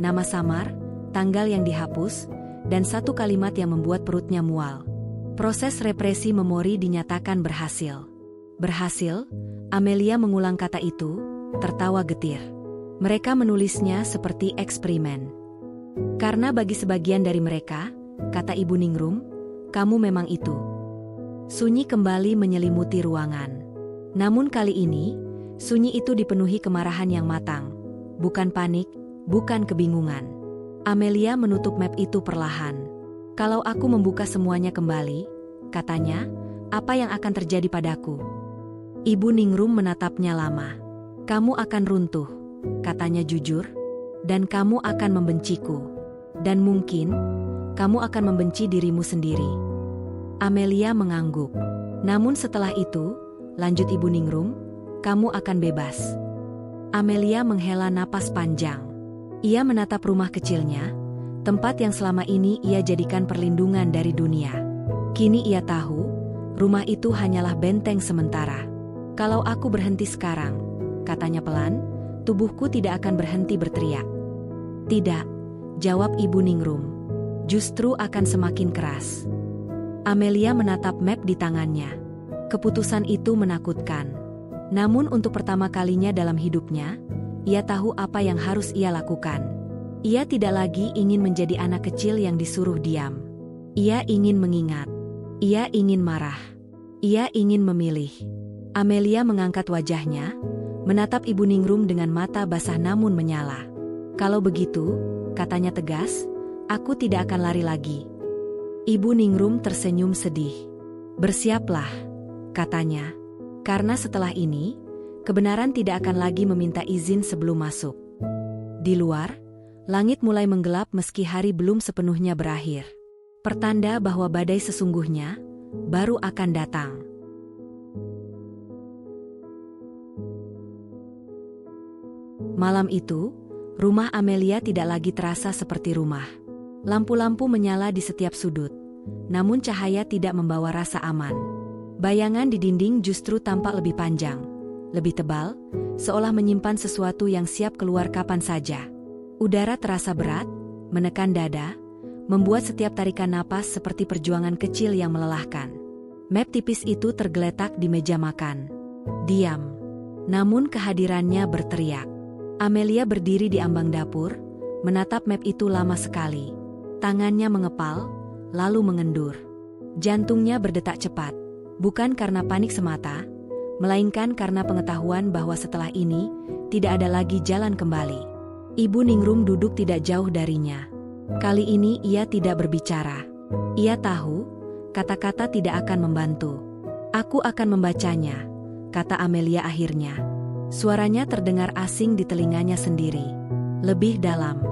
nama samar, tanggal yang dihapus, dan satu kalimat yang membuat perutnya mual. Proses represi memori dinyatakan berhasil. Berhasil, Amelia mengulang kata itu, tertawa getir. Mereka menulisnya seperti eksperimen. Karena bagi sebagian dari mereka, kata Ibu Ningrum, kamu memang itu. Sunyi kembali menyelimuti ruangan. Namun kali ini, sunyi itu dipenuhi kemarahan yang matang. Bukan panik, bukan kebingungan. Amelia menutup map itu perlahan. Kalau aku membuka semuanya kembali, katanya, apa yang akan terjadi padaku? Ibu Ningrum menatapnya lama. Kamu akan runtuh, katanya jujur, dan kamu akan membenciku. Dan mungkin, kamu akan membenci dirimu sendiri. Amelia mengangguk. Namun setelah itu, lanjut Ibu Ningrum, kamu akan bebas. Amelia menghela napas panjang. Ia menatap rumah kecilnya, tempat yang selama ini ia jadikan perlindungan dari dunia. Kini ia tahu, rumah itu hanyalah benteng sementara. Kalau aku berhenti sekarang, katanya pelan, tubuhku tidak akan berhenti berteriak. Tidak, jawab Ibu Ningrum. Justru akan semakin keras. Amelia menatap map di tangannya. Keputusan itu menakutkan. Namun untuk pertama kalinya dalam hidupnya, ia tahu apa yang harus ia lakukan. Ia tidak lagi ingin menjadi anak kecil yang disuruh diam. Ia ingin mengingat. Ia ingin marah. Ia ingin memilih. Amelia mengangkat wajahnya, menatap Ibu Ningrum dengan mata basah namun menyala. Kalau begitu, katanya tegas, aku tidak akan lari lagi. Ibu Ningrum tersenyum sedih. Bersiaplah, katanya. Karena setelah ini, kebenaran tidak akan lagi meminta izin sebelum masuk. Di luar, langit mulai menggelap meski hari belum sepenuhnya berakhir. Pertanda bahwa badai sesungguhnya baru akan datang. Malam itu, rumah Amelia tidak lagi terasa seperti rumah. Lampu-lampu menyala di setiap sudut, namun cahaya tidak membawa rasa aman. Bayangan di dinding justru tampak lebih panjang, lebih tebal, seolah menyimpan sesuatu yang siap keluar kapan saja. Udara terasa berat, menekan dada, membuat setiap tarikan napas seperti perjuangan kecil yang melelahkan. Map tipis itu tergeletak di meja makan. Diam. Namun kehadirannya berteriak. Amelia berdiri di ambang dapur, menatap map itu lama sekali. Tangannya mengepal, lalu mengendur. Jantungnya berdetak cepat. Bukan karena panik semata, melainkan karena pengetahuan bahwa setelah ini, tidak ada lagi jalan kembali. Ibu Ningrum duduk tidak jauh darinya. Kali ini ia tidak berbicara. Ia tahu, kata-kata tidak akan membantu. Aku akan membacanya, kata Amelia akhirnya. Suaranya terdengar asing di telinganya sendiri. Lebih dalam,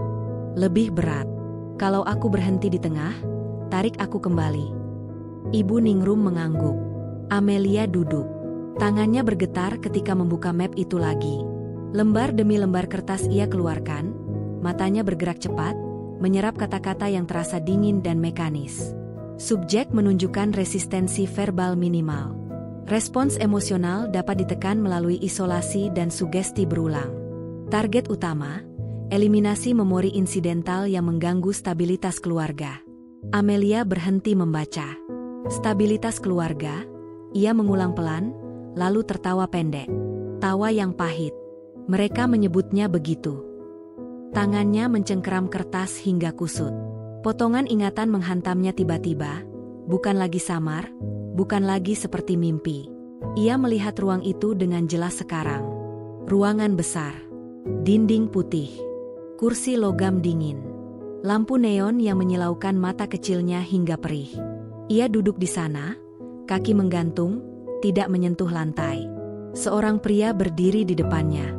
lebih berat. Kalau aku berhenti di tengah, tarik aku kembali. Ibu Ningrum mengangguk. Amelia duduk. Tangannya bergetar ketika membuka map itu lagi. Lembar demi lembar kertas ia keluarkan, matanya bergerak cepat, menyerap kata-kata yang terasa dingin dan mekanis. Subjek menunjukkan resistensi verbal minimal. Respons emosional dapat ditekan melalui isolasi dan sugesti berulang. Target utama, eliminasi memori insidental yang mengganggu stabilitas keluarga. Amelia berhenti membaca. Stabilitas keluarga. Ia mengulang pelan, lalu tertawa pendek. Tawa yang pahit. Mereka menyebutnya begitu. Tangannya mencengkeram kertas hingga kusut. Potongan ingatan menghantamnya tiba-tiba, bukan lagi samar, bukan lagi seperti mimpi. Ia melihat ruang itu dengan jelas sekarang. Ruangan besar, dinding putih, kursi logam dingin, lampu neon yang menyilaukan mata kecilnya hingga perih. Ia duduk di sana, kaki menggantung, tidak menyentuh lantai. Seorang pria berdiri di depannya.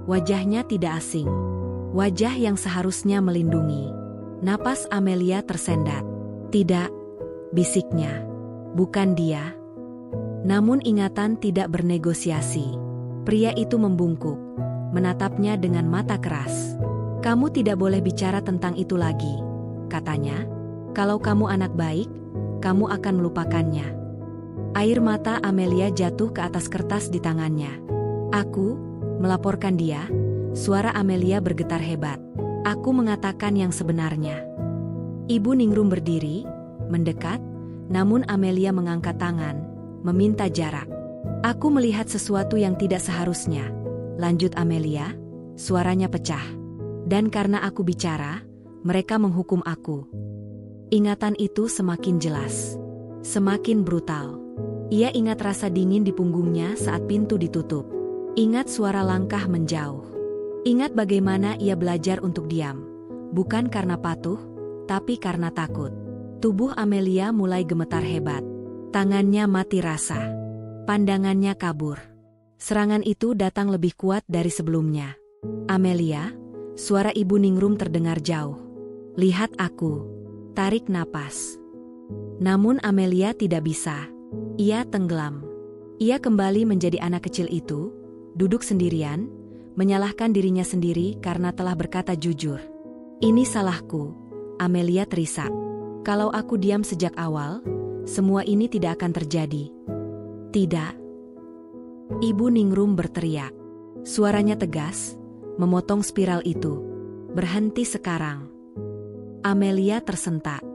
Wajahnya tidak asing. Wajah yang seharusnya melindungi. Napas Amelia tersendat. Tidak, bisiknya. Bukan dia. Namun ingatan tidak bernegosiasi. Pria itu membungkuk, menatapnya dengan mata keras. Kamu tidak boleh bicara tentang itu lagi, katanya. Kalau kamu anak baik, kamu akan melupakannya. Air mata Amelia jatuh ke atas kertas di tangannya. Aku melaporkan dia. Suara Amelia bergetar hebat. Aku mengatakan yang sebenarnya. Ibu Ningrum berdiri, mendekat, namun Amelia mengangkat tangan, meminta jarak. Aku melihat sesuatu yang tidak seharusnya, lanjut Amelia, suaranya pecah. Dan karena aku bicara, mereka menghukum aku. Ingatan itu semakin jelas, semakin brutal. Ia ingat rasa dingin di punggungnya saat pintu ditutup. Ingat suara langkah menjauh. Ingat bagaimana ia belajar untuk diam. Bukan karena patuh, tapi karena takut. Tubuh Amelia mulai gemetar hebat. Tangannya mati rasa. Pandangannya kabur. Serangan itu datang lebih kuat dari sebelumnya. Amelia, suara Ibu Ningrum terdengar jauh. Lihat aku. Tarik napas. Namun Amelia tidak bisa. Ia tenggelam. Ia kembali menjadi anak kecil itu, duduk sendirian, menyalahkan dirinya sendiri karena telah berkata jujur. Ini salahku, Amelia terisak. Kalau aku diam sejak awal, semua ini tidak akan terjadi. Tidak. Ibu Ningrum berteriak. Suaranya tegas, memotong spiral itu. Berhenti sekarang. Amelia tersentak.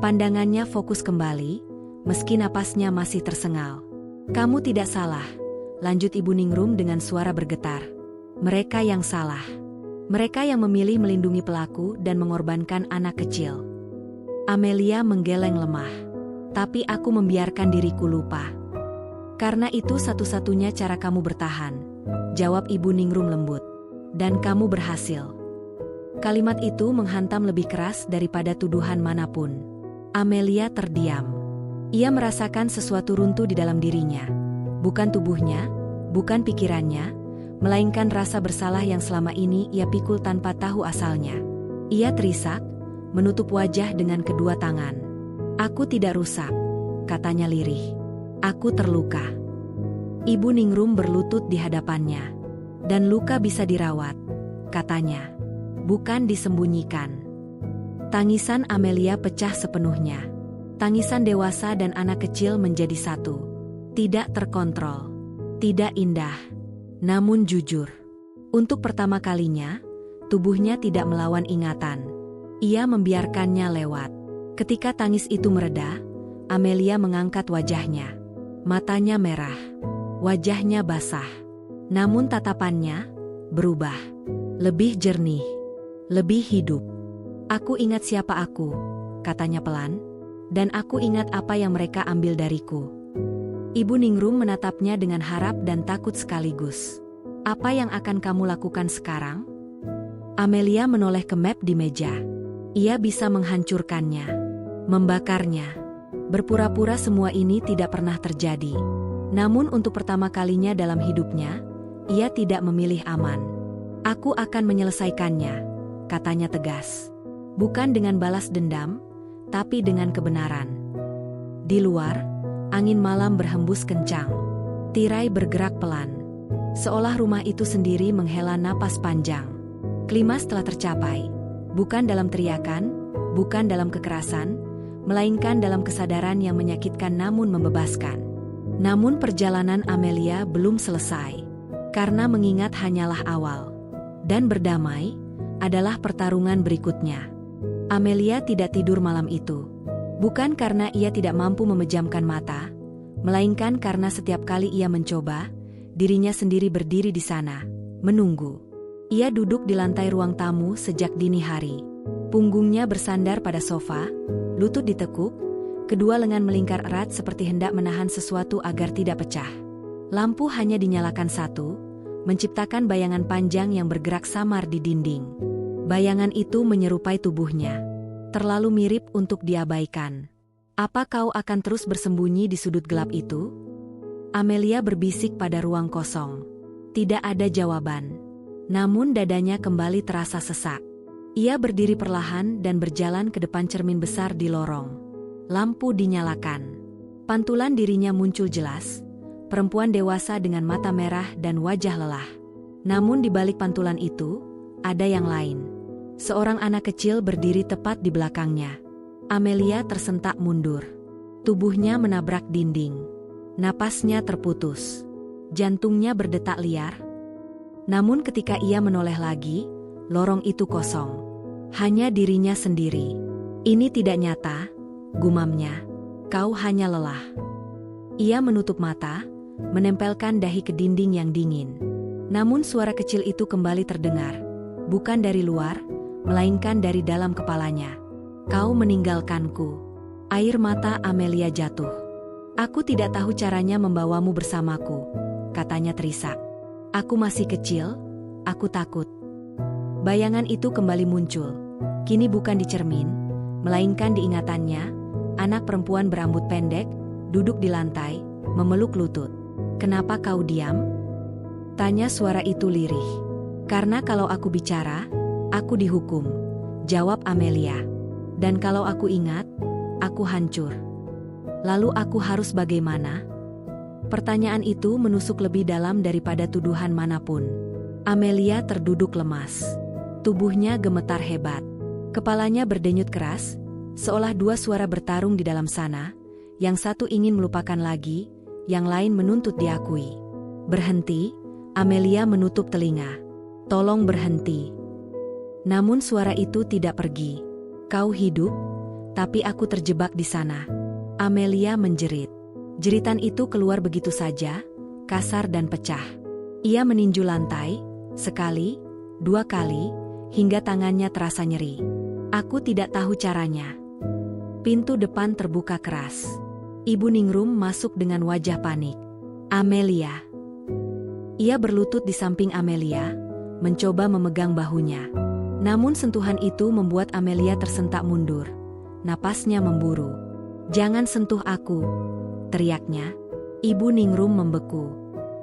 Pandangannya fokus kembali, meski napasnya masih tersengal. Kamu tidak salah, lanjut Ibu Ningrum dengan suara bergetar. Mereka yang salah. Mereka yang memilih melindungi pelaku dan mengorbankan anak kecil. Amelia menggeleng lemah. Tapi aku membiarkan diriku lupa. Karena itu satu-satunya cara kamu bertahan, jawab Ibu Ningrum lembut. Dan kamu berhasil. Kalimat itu menghantam lebih keras daripada tuduhan manapun. Amelia terdiam. Ia merasakan sesuatu runtuh di dalam dirinya. Bukan tubuhnya, bukan pikirannya, melainkan rasa bersalah yang selama ini ia pikul tanpa tahu asalnya. Ia terisak, menutup wajah dengan kedua tangan. Aku tidak rusak, katanya lirih. Aku terluka. Ibu Ningrum berlutut di hadapannya. Dan luka bisa dirawat, katanya. Bukan disembunyikan. Tangisan Amelia pecah sepenuhnya. Tangisan dewasa dan anak kecil menjadi satu. Tidak terkontrol. Tidak indah. Namun jujur. Untuk pertama kalinya, tubuhnya tidak melawan ingatan. Ia membiarkannya lewat. Ketika tangis itu mereda, Amelia mengangkat wajahnya. Matanya merah. Wajahnya basah. Namun tatapannya berubah. Lebih jernih. Lebih hidup. Aku ingat siapa aku, katanya pelan. Dan aku ingat apa yang mereka ambil dariku. Ibu Ningrum menatapnya dengan harap dan takut sekaligus. Apa yang akan kamu lakukan sekarang? Amelia menoleh ke map di meja. Ia bisa menghancurkannya. Membakarnya. Berpura-pura semua ini tidak pernah terjadi. Namun untuk pertama kalinya dalam hidupnya, ia tidak memilih aman. Aku akan menyelesaikannya, katanya tegas. Bukan dengan balas dendam, tapi dengan kebenaran. Di luar, angin malam berhembus kencang. Tirai bergerak pelan. Seolah rumah itu sendiri menghela napas panjang. Klimaks telah tercapai. Bukan dalam teriakan, bukan dalam kekerasan, melainkan dalam kesadaran yang menyakitkan namun membebaskan. Namun perjalanan Amelia belum selesai. Karena mengingat hanyalah awal. Dan berdamai adalah pertarungan berikutnya. Amelia tidak tidur malam itu. Bukan karena ia tidak mampu memejamkan mata, melainkan karena setiap kali ia mencoba, dirinya sendiri berdiri di sana, menunggu. Ia duduk di lantai ruang tamu sejak dini hari. Punggungnya bersandar pada sofa, lutut ditekuk, Kedua lengan melingkar erat seperti hendak menahan sesuatu agar tidak pecah. Lampu hanya dinyalakan satu, menciptakan bayangan panjang yang bergerak samar di dinding. Bayangan itu menyerupai tubuhnya. Terlalu mirip untuk diabaikan. Apa kau akan terus bersembunyi di sudut gelap itu? Amelia berbisik pada ruang kosong. Tidak ada jawaban. Namun dadanya kembali terasa sesak. Ia berdiri perlahan dan berjalan ke depan cermin besar di lorong. Lampu dinyalakan. Pantulan dirinya muncul jelas. Perempuan dewasa dengan mata merah dan wajah lelah. Namun di balik pantulan itu, ada yang lain. Seorang anak kecil berdiri tepat di belakangnya. Amelia tersentak mundur. Tubuhnya menabrak dinding. Napasnya terputus. Jantungnya berdetak liar. Namun ketika ia menoleh lagi, lorong itu kosong. Hanya dirinya sendiri. Ini tidak nyata, gumamnya. Kau hanya lelah. Ia menutup mata, menempelkan dahi ke dinding yang dingin. Namun suara kecil itu kembali terdengar. Bukan dari luar, melainkan dari dalam kepalanya. Kau meninggalkanku. Air mata Amelia jatuh. Aku tidak tahu caranya membawamu bersamaku, katanya terisak. Aku masih kecil, aku takut. Bayangan itu kembali muncul. Kini bukan di cermin, melainkan di ingatannya, anak perempuan berambut pendek, duduk di lantai, memeluk lutut. Kenapa kau diam? Tanya suara itu lirih. Karena kalau aku bicara, aku dihukum, jawab Amelia. Dan kalau aku ingat, aku hancur. Lalu aku harus bagaimana? Pertanyaan itu menusuk lebih dalam daripada tuduhan manapun. Amelia terduduk lemas. Tubuhnya gemetar hebat. Kepalanya berdenyut keras, seolah dua suara bertarung di dalam sana. Yang satu ingin melupakan lagi, yang lain menuntut diakui. Berhenti, Amelia menutup telinga. Tolong berhenti. Namun suara itu tidak pergi. Kau hidup, tapi aku terjebak di sana. Amelia menjerit. Jeritan itu keluar begitu saja, kasar dan pecah. Ia meninju lantai, sekali, dua kali, hingga tangannya terasa nyeri. Aku tidak tahu caranya. Pintu depan terbuka keras. Ibu Ningrum masuk dengan wajah panik. Amelia. Ia berlutut di samping Amelia, mencoba memegang bahunya. Namun sentuhan itu membuat Amelia tersentak mundur. Napasnya memburu. Jangan sentuh aku, teriaknya. Ibu Ningrum membeku.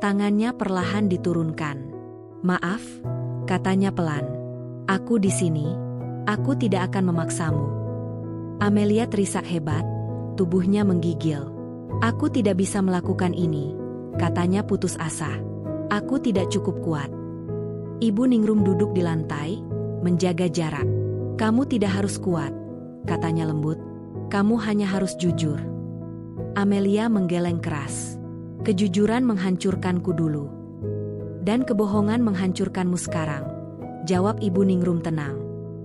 Tangannya perlahan diturunkan. Maaf, katanya pelan. Aku di sini. Aku tidak akan memaksamu. Amelia terisak hebat. Tubuhnya menggigil. Aku tidak bisa melakukan ini, katanya putus asa. Aku tidak cukup kuat. Ibu Ningrum duduk di lantai, menjaga jarak. Kamu tidak harus kuat, katanya lembut. Kamu hanya harus jujur. Amelia menggeleng keras. Kejujuran menghancurkanku dulu. Dan kebohongan menghancurkanmu sekarang, jawab Ibu Ningrum tenang.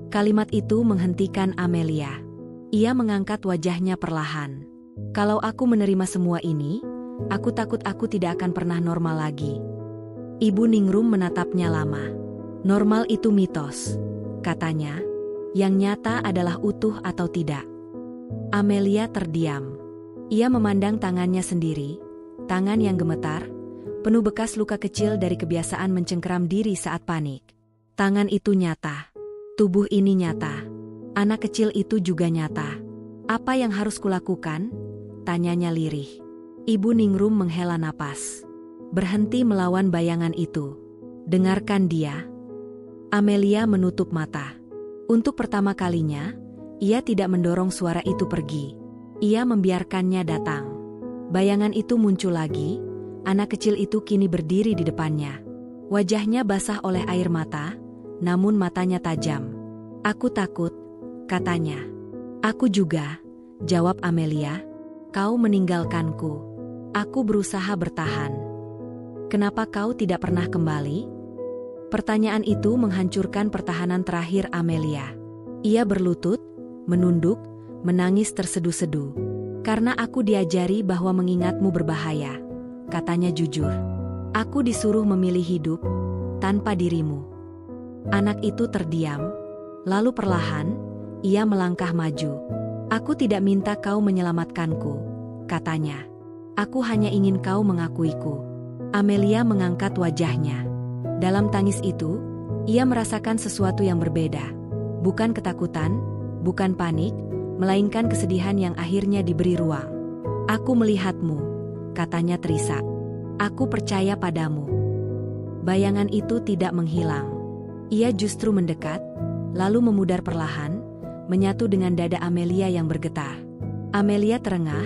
Kalimat itu menghentikan Amelia. Ia mengangkat wajahnya perlahan. Kalau aku menerima semua ini, aku takut aku tidak akan pernah normal lagi. Ibu Ningrum menatapnya lama. Normal itu mitos, katanya. Yang nyata adalah utuh atau tidak. Amelia terdiam. Ia memandang tangannya sendiri, tangan yang gemetar, penuh bekas luka kecil dari kebiasaan mencengkeram diri saat panik. Tangan itu nyata. Tubuh ini nyata. Anak kecil itu juga nyata. Apa yang harus kulakukan? Tanyanya lirih. Ibu Ningrum menghela napas. Berhenti melawan bayangan itu. Dengarkan dia. Amelia menutup mata. Untuk pertama kalinya, ia tidak mendorong suara itu pergi. Ia membiarkannya datang. Bayangan itu muncul lagi. Anak kecil itu kini berdiri di depannya. Wajahnya basah oleh air mata, namun matanya tajam. Aku takut, katanya. Aku juga, jawab Amelia. Kau meninggalkanku. Aku berusaha bertahan. Kenapa kau tidak pernah kembali? Pertanyaan itu menghancurkan pertahanan terakhir Amelia. Ia berlutut, menunduk, menangis tersedu-sedu. Karena aku diajari bahwa mengingatmu berbahaya, katanya jujur. Aku disuruh memilih hidup tanpa dirimu. Anak itu terdiam, lalu perlahan ia melangkah maju. Aku tidak minta kau menyelamatkanku, katanya. Aku hanya ingin kau mengakuiku. Amelia mengangkat wajahnya. Dalam tangis itu, ia merasakan sesuatu yang berbeda. Bukan ketakutan, bukan panik, melainkan kesedihan yang akhirnya diberi ruang. Aku melihatmu, katanya terisak. Aku percaya padamu. Bayangan itu tidak menghilang. Ia justru mendekat, lalu memudar perlahan, menyatu dengan dada Amelia yang bergetar. Amelia terengah,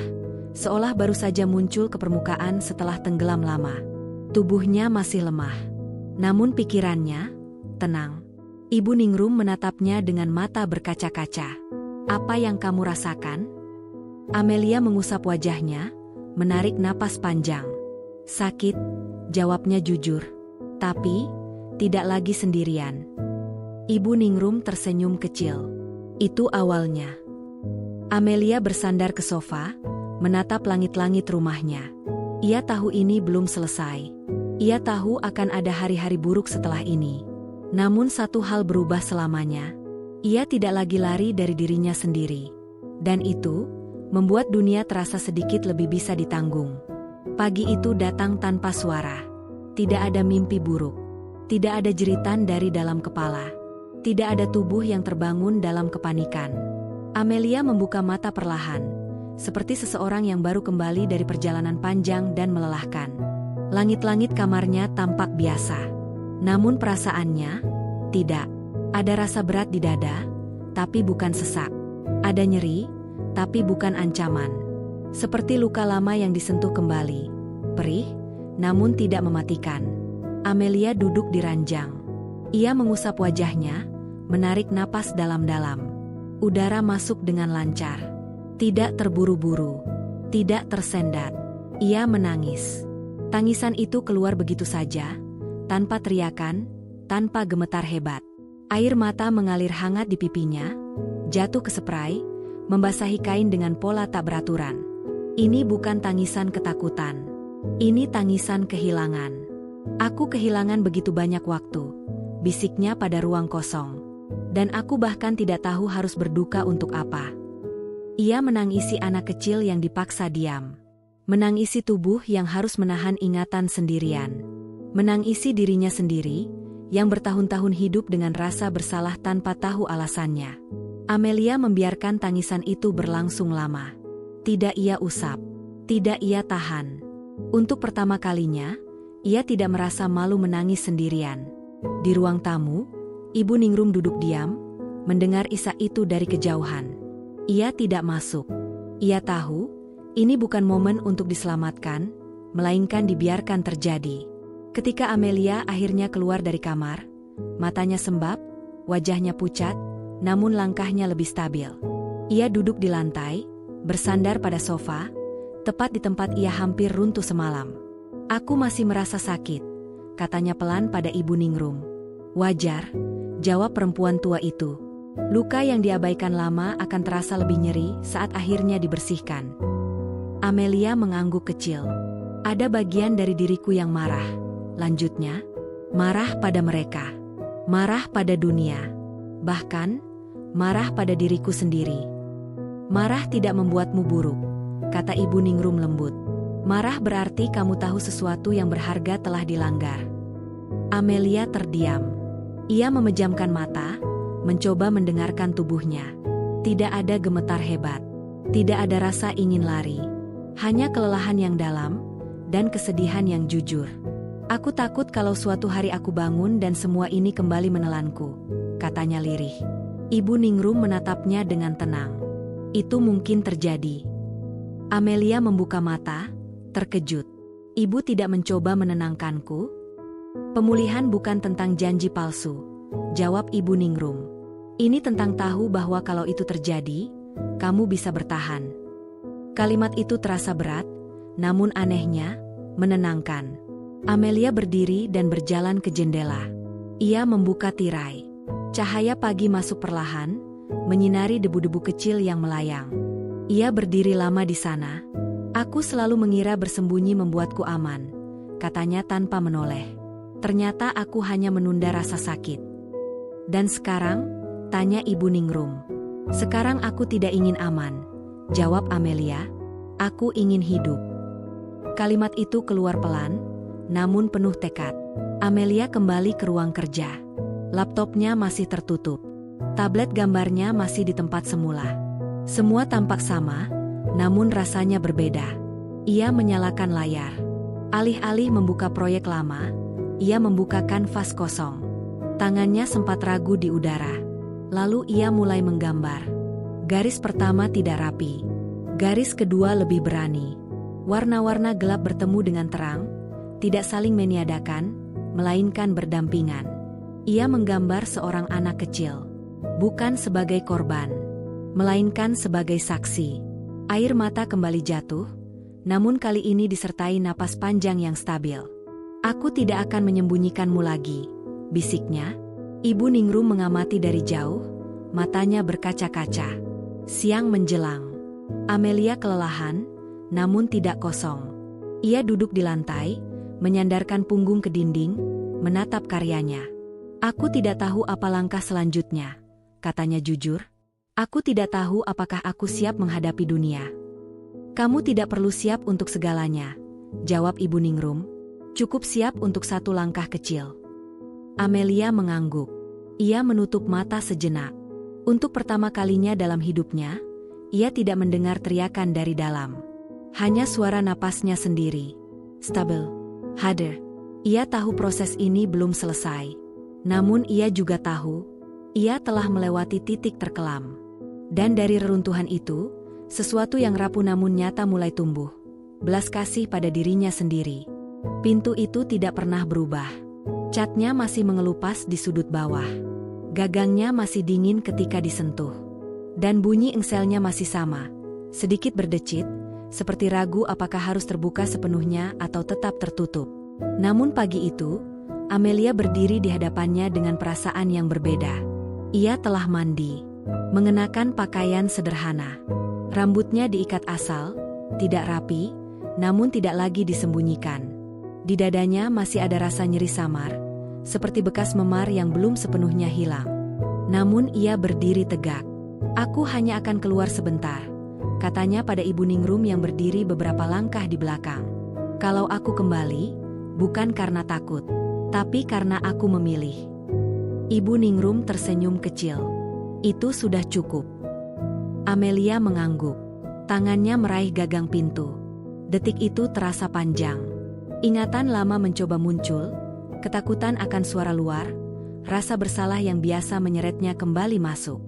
seolah baru saja muncul ke permukaan setelah tenggelam lama. Tubuhnya masih lemah. Namun pikirannya tenang. Ibu Ningrum menatapnya dengan mata berkaca-kaca. Apa yang kamu rasakan? Amelia mengusap wajahnya, menarik napas panjang. Sakit, jawabnya jujur. Tapi, tidak lagi sendirian. Ibu Ningrum tersenyum kecil. Itu awalnya. Amelia bersandar ke sofa, menatap langit-langit rumahnya. Ia tahu ini belum selesai. Ia tahu akan ada hari-hari buruk setelah ini. Namun satu hal berubah selamanya. Ia tidak lagi lari dari dirinya sendiri. Dan itu membuat dunia terasa sedikit lebih bisa ditanggung. Pagi itu datang tanpa suara. Tidak ada mimpi buruk. Tidak ada jeritan dari dalam kepala. Tidak ada tubuh yang terbangun dalam kepanikan. Amelia membuka mata perlahan, seperti seseorang yang baru kembali dari perjalanan panjang dan melelahkan. Langit-langit kamarnya tampak biasa. Namun perasaannya, tidak. Ada rasa berat di dada, tapi bukan sesak. Ada nyeri, tapi bukan ancaman. Seperti luka lama yang disentuh kembali. Perih, namun tidak mematikan. Amelia duduk di ranjang. Ia mengusap wajahnya, menarik napas dalam-dalam. Udara masuk dengan lancar. Tidak terburu-buru. Tidak tersendat. Ia menangis. Tangisan itu keluar begitu saja, tanpa teriakan, tanpa gemetar hebat. Air mata mengalir hangat di pipinya, jatuh ke spray, membasahi kain dengan pola tak beraturan. Ini bukan tangisan ketakutan. Ini tangisan kehilangan. Aku kehilangan begitu banyak waktu, bisiknya pada ruang kosong. Dan aku bahkan tidak tahu harus berduka untuk apa. Ia menangisi anak kecil yang dipaksa diam. Menangisi tubuh yang harus menahan ingatan sendirian. Menangisi dirinya sendiri, yang bertahun-tahun hidup dengan rasa bersalah tanpa tahu alasannya. Amelia membiarkan tangisan itu berlangsung lama. Tidak ia usap. Tidak ia tahan. Untuk pertama kalinya, ia tidak merasa malu menangis sendirian. Di ruang tamu, Ibu Ningrum duduk diam, mendengar isak itu dari kejauhan. Ia tidak masuk. Ia tahu, ini bukan momen untuk diselamatkan, melainkan dibiarkan terjadi. Ketika Amelia akhirnya keluar dari kamar, matanya sembab, wajahnya pucat, namun langkahnya lebih stabil. Ia duduk di lantai, bersandar pada sofa, tepat di tempat ia hampir runtuh semalam. Aku masih merasa sakit, katanya pelan pada Ibu Ningrum. Wajar, jawab perempuan tua itu. Luka yang diabaikan lama akan terasa lebih nyeri saat akhirnya dibersihkan. Amelia mengangguk kecil. Ada bagian dari diriku yang marah. Lanjutnya, marah pada mereka. Marah pada dunia. Bahkan, marah pada diriku sendiri. Marah tidak membuatmu buruk, kata Ibu Ningrum lembut. Marah berarti kamu tahu sesuatu yang berharga telah dilanggar. Amelia terdiam. Ia memejamkan mata, mencoba mendengarkan tubuhnya. Tidak ada gemetar hebat. Tidak ada rasa ingin lari. Hanya kelelahan yang dalam, dan kesedihan yang jujur. Aku takut kalau suatu hari aku bangun dan semua ini kembali menelanku, katanya lirih. Ibu Ningrum menatapnya dengan tenang. Itu mungkin terjadi. Amelia membuka mata, terkejut. Ibu tidak mencoba menenangkanku? Pemulihan bukan tentang janji palsu, jawab Ibu Ningrum. Ini tentang tahu bahwa kalau itu terjadi, kamu bisa bertahan. Kalimat itu terasa berat, namun anehnya, menenangkan. Amelia berdiri dan berjalan ke jendela. Ia membuka tirai. Cahaya pagi masuk perlahan, menyinari debu-debu kecil yang melayang. Ia berdiri lama di sana. Aku selalu mengira bersembunyi membuatku aman, katanya tanpa menoleh. Ternyata aku hanya menunda rasa sakit. Dan sekarang, tanya Ibu Ningrum. Sekarang aku tidak ingin aman, jawab Amelia. Aku ingin hidup. Kalimat itu keluar pelan, namun penuh tekad. Amelia kembali ke ruang kerja. Laptopnya masih tertutup. Tablet gambarnya masih di tempat semula. Semua tampak sama, namun rasanya berbeda. Ia menyalakan layar. Alih-alih membuka proyek lama, ia membuka kanvas kosong. Tangannya sempat ragu di udara. Lalu ia mulai menggambar. Garis pertama tidak rapi. Garis kedua lebih berani. Warna-warna gelap bertemu dengan terang, tidak saling meniadakan, melainkan berdampingan. Ia menggambar seorang anak kecil. Bukan sebagai korban, melainkan sebagai saksi. Air mata kembali jatuh, namun kali ini disertai napas panjang yang stabil. Aku tidak akan menyembunyikanmu lagi, bisiknya. Ibu Ningrum mengamati dari jauh, matanya berkaca-kaca. Siang menjelang. Amelia kelelahan, namun tidak kosong. Ia duduk di lantai, menyandarkan punggung ke dinding, menatap karyanya. Aku tidak tahu apa langkah selanjutnya, katanya jujur. Aku tidak tahu apakah aku siap menghadapi dunia. Kamu tidak perlu siap untuk segalanya, jawab Ibu Ningrum. Cukup siap untuk satu langkah kecil. Amelia mengangguk. Ia menutup mata sejenak. Untuk pertama kalinya dalam hidupnya, ia tidak mendengar teriakan dari dalam. Hanya suara napasnya sendiri. Stabil. Hadir. Ia tahu proses ini belum selesai. Namun ia juga tahu, ia telah melewati titik terkelam. Dan dari reruntuhan itu, sesuatu yang rapuh namun nyata mulai tumbuh. Belas kasih pada dirinya sendiri. Pintu itu tidak pernah berubah. Catnya masih mengelupas di sudut bawah. Gagangnya masih dingin ketika disentuh. Dan bunyi engselnya masih sama. Sedikit berdecit, seperti ragu apakah harus terbuka sepenuhnya atau tetap tertutup. Namun pagi itu, Amelia berdiri di hadapannya dengan perasaan yang berbeda. Ia telah mandi. Mengenakan pakaian sederhana. Rambutnya diikat asal, tidak rapi, namun tidak lagi disembunyikan. Di dadanya masih ada rasa nyeri samar, seperti bekas memar yang belum sepenuhnya hilang. Namun ia berdiri tegak. Aku hanya akan keluar sebentar, katanya pada Ibu Ningrum yang berdiri beberapa langkah di belakang. Kalau aku kembali, bukan karena takut, tapi karena aku memilih. Ibu Ningrum tersenyum kecil. Itu sudah cukup. Amelia mengangguk. Tangannya meraih gagang pintu. Detik itu terasa panjang. Ingatan lama mencoba muncul, ketakutan akan suara luar, rasa bersalah yang biasa menyeretnya kembali masuk.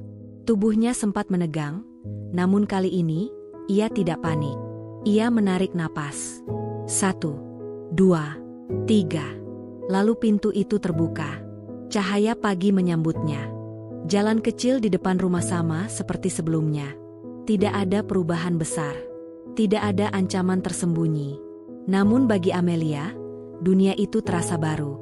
Tubuhnya sempat menegang, namun kali ini, ia tidak panik. Ia menarik napas. 1, 2, 3. Lalu pintu itu terbuka. Cahaya pagi menyambutnya. Jalan kecil di depan rumah sama seperti sebelumnya. Tidak ada perubahan besar. Tidak ada ancaman tersembunyi. Namun bagi Amelia, dunia itu terasa baru.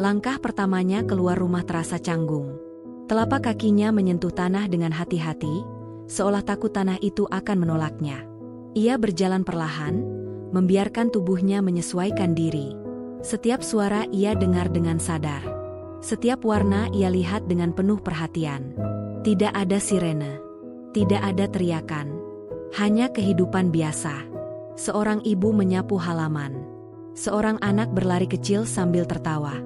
Langkah pertamanya keluar rumah terasa canggung. Telapak kakinya menyentuh tanah dengan hati-hati, seolah takut tanah itu akan menolaknya. Ia berjalan perlahan, membiarkan tubuhnya menyesuaikan diri. Setiap suara ia dengar dengan sadar. Setiap warna ia lihat dengan penuh perhatian. Tidak ada sirene. Tidak ada teriakan. Hanya kehidupan biasa. Seorang ibu menyapu halaman. Seorang anak berlari kecil sambil tertawa.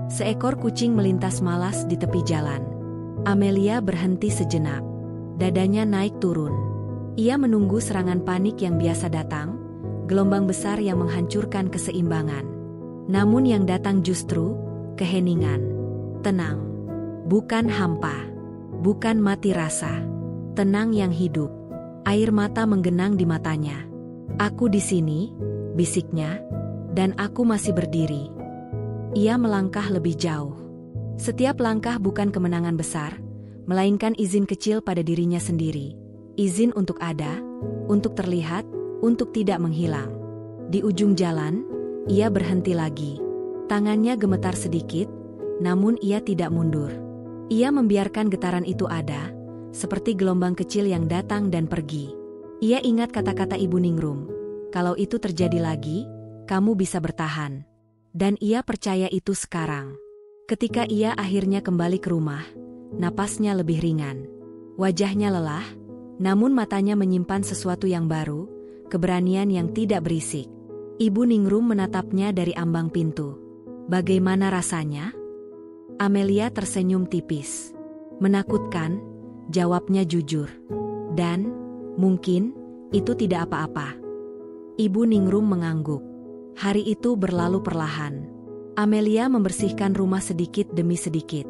Seekor kucing melintas malas di tepi jalan. Amelia berhenti sejenak. Dadanya naik turun. Ia menunggu serangan panik yang biasa datang, gelombang besar yang menghancurkan keseimbangan. Namun yang datang justru keheningan. Tenang. Bukan hampa. Bukan mati rasa. Tenang yang hidup. Air mata menggenang di matanya. Aku di sini, bisiknya, dan aku masih berdiri. Ia melangkah lebih jauh. Setiap langkah bukan kemenangan besar, melainkan izin kecil pada dirinya sendiri. Izin untuk ada, untuk terlihat, untuk tidak menghilang. Di ujung jalan, ia berhenti lagi. Tangannya gemetar sedikit, namun ia tidak mundur. Ia membiarkan getaran itu ada, seperti gelombang kecil yang datang dan pergi. Ia ingat kata-kata Ibu Ningrum, kalau itu terjadi lagi, kamu bisa bertahan. Dan ia percaya itu sekarang. Ketika ia akhirnya kembali ke rumah, napasnya lebih ringan. Wajahnya lelah, namun matanya menyimpan sesuatu yang baru, keberanian yang tidak berisik. Ibu Ningrum menatapnya dari ambang pintu. Bagaimana rasanya? Amelia tersenyum tipis. Menakutkan, jawabnya jujur. Dan, mungkin, itu tidak apa-apa. Ibu Ningrum mengangguk. Hari itu berlalu perlahan. Amelia membersihkan rumah sedikit demi sedikit.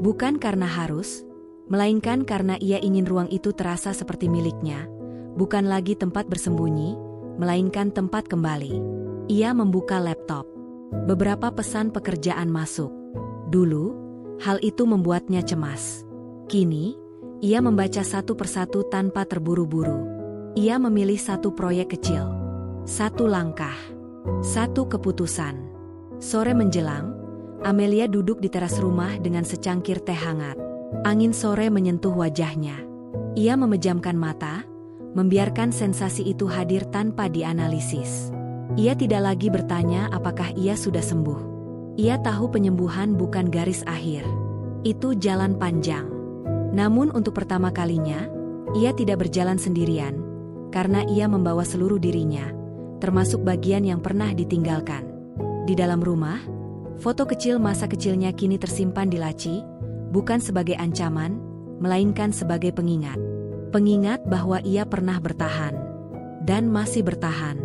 Bukan karena harus, melainkan karena ia ingin ruang itu terasa seperti miliknya. Bukan lagi tempat bersembunyi, melainkan tempat kembali. Ia membuka laptop. Beberapa pesan pekerjaan masuk. Dulu, hal itu membuatnya cemas. Kini, ia membaca satu persatu tanpa terburu-buru. Ia memilih satu proyek kecil. Satu langkah. Satu keputusan. Sore menjelang, Amelia duduk di teras rumah dengan secangkir teh hangat. Angin sore menyentuh wajahnya. Ia memejamkan mata, membiarkan sensasi itu hadir tanpa dianalisis. Ia tidak lagi bertanya apakah ia sudah sembuh. Ia tahu penyembuhan bukan garis akhir. Itu jalan panjang. Namun untuk pertama kalinya, ia tidak berjalan sendirian, karena ia membawa seluruh dirinya, termasuk bagian yang pernah ditinggalkan. Di dalam rumah, foto kecil masa kecilnya kini tersimpan di laci, bukan sebagai ancaman, melainkan sebagai pengingat. Pengingat bahwa ia pernah bertahan. Dan masih bertahan.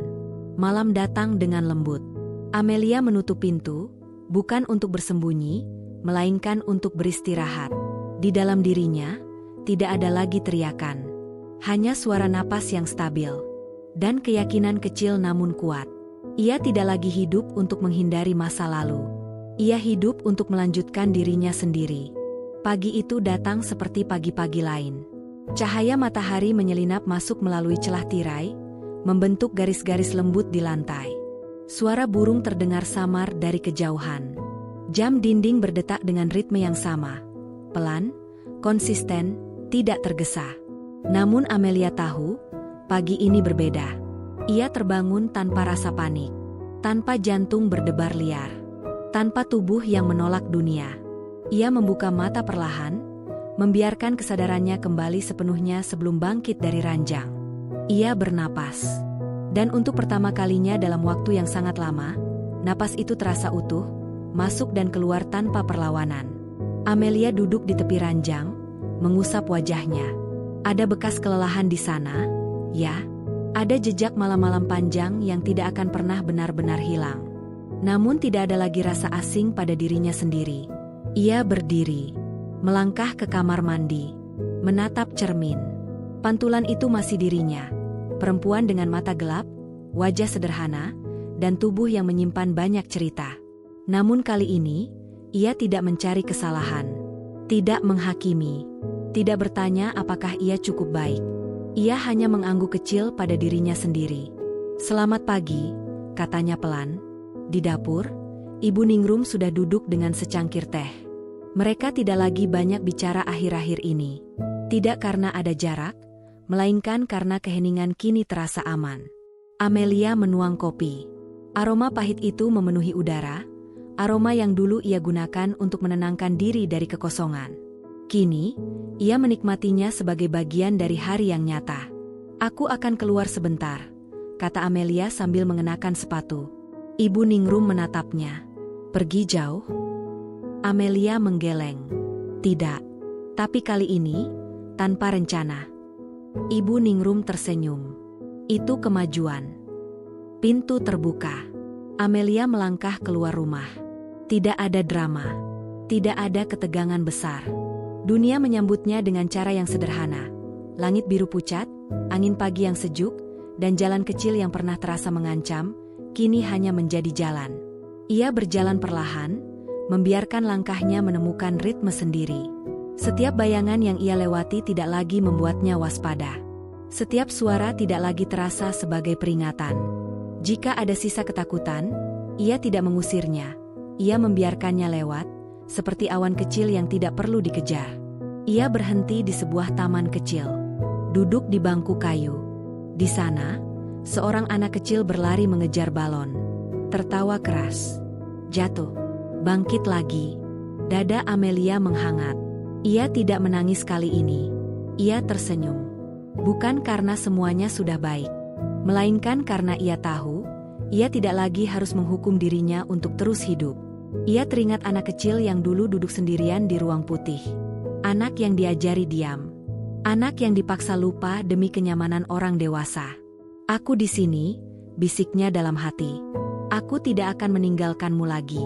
Malam datang dengan lembut. Amelia menutup pintu, bukan untuk bersembunyi, melainkan untuk beristirahat. Di dalam dirinya, tidak ada lagi teriakan. Hanya suara napas yang stabil. Dan keyakinan kecil namun kuat. Ia tidak lagi hidup untuk menghindari masa lalu. Ia hidup untuk melanjutkan dirinya sendiri. Pagi itu datang seperti pagi-pagi lain. Cahaya matahari menyelinap masuk melalui celah tirai, membentuk garis-garis lembut di lantai. Suara burung terdengar samar dari kejauhan. Jam dinding berdetak dengan ritme yang sama. Pelan, konsisten, tidak tergesa. Namun Amelia tahu, pagi ini berbeda. Ia terbangun tanpa rasa panik, tanpa jantung berdebar liar, tanpa tubuh yang menolak dunia. Ia membuka mata perlahan, membiarkan kesadarannya kembali sepenuhnya sebelum bangkit dari ranjang. Ia bernapas. Dan untuk pertama kalinya dalam waktu yang sangat lama, napas itu terasa utuh, masuk dan keluar tanpa perlawanan. Amelia duduk di tepi ranjang, mengusap wajahnya. Ada bekas kelelahan di sana, ya. Ada jejak malam-malam panjang yang tidak akan pernah benar-benar hilang. Namun tidak ada lagi rasa asing pada dirinya sendiri. Ia berdiri, melangkah ke kamar mandi, menatap cermin. Pantulan itu masih dirinya, perempuan dengan mata gelap, wajah sederhana, dan tubuh yang menyimpan banyak cerita. Namun kali ini, ia tidak mencari kesalahan, tidak menghakimi, tidak bertanya apakah ia cukup baik. Ia hanya mengangguk kecil pada dirinya sendiri. "Selamat pagi," katanya pelan. Di dapur, Ibu Ningrum sudah duduk dengan secangkir teh. Mereka tidak lagi banyak bicara akhir-akhir ini. Tidak karena ada jarak, melainkan karena keheningan kini terasa aman. Amelia menuang kopi. Aroma pahit itu memenuhi udara, aroma yang dulu ia gunakan untuk menenangkan diri dari kekosongan. Kini, ia menikmatinya sebagai bagian dari hari yang nyata. "Aku akan keluar sebentar," kata Amelia sambil mengenakan sepatu. Ibu Ningrum menatapnya. "Pergi jauh?" Amelia menggeleng. "Tidak. Tapi kali ini, tanpa rencana." Ibu Ningrum tersenyum. "Itu kemajuan." Pintu terbuka. Amelia melangkah keluar rumah. Tidak ada drama. Tidak ada ketegangan besar. Dunia menyambutnya dengan cara yang sederhana. Langit biru pucat, angin pagi yang sejuk, dan jalan kecil yang pernah terasa mengancam, kini hanya menjadi jalan. Ia berjalan perlahan, membiarkan langkahnya menemukan ritme sendiri. Setiap bayangan yang ia lewati tidak lagi membuatnya waspada. Setiap suara tidak lagi terasa sebagai peringatan. Jika ada sisa ketakutan, ia tidak mengusirnya. Ia membiarkannya lewat, seperti awan kecil yang tidak perlu dikejar. Ia berhenti di sebuah taman kecil. Duduk di bangku kayu. Di sana, seorang anak kecil berlari mengejar balon. Tertawa keras. Jatuh. Bangkit lagi. Dada Amelia menghangat. Ia tidak menangis kali ini. Ia tersenyum. Bukan karena semuanya sudah baik, melainkan karena ia tahu, ia tidak lagi harus menghukum dirinya untuk terus hidup. Ia teringat anak kecil yang dulu duduk sendirian di ruang putih. Anak yang diajari diam. Anak yang dipaksa lupa demi kenyamanan orang dewasa. Aku di sini, bisiknya dalam hati. Aku tidak akan meninggalkanmu lagi.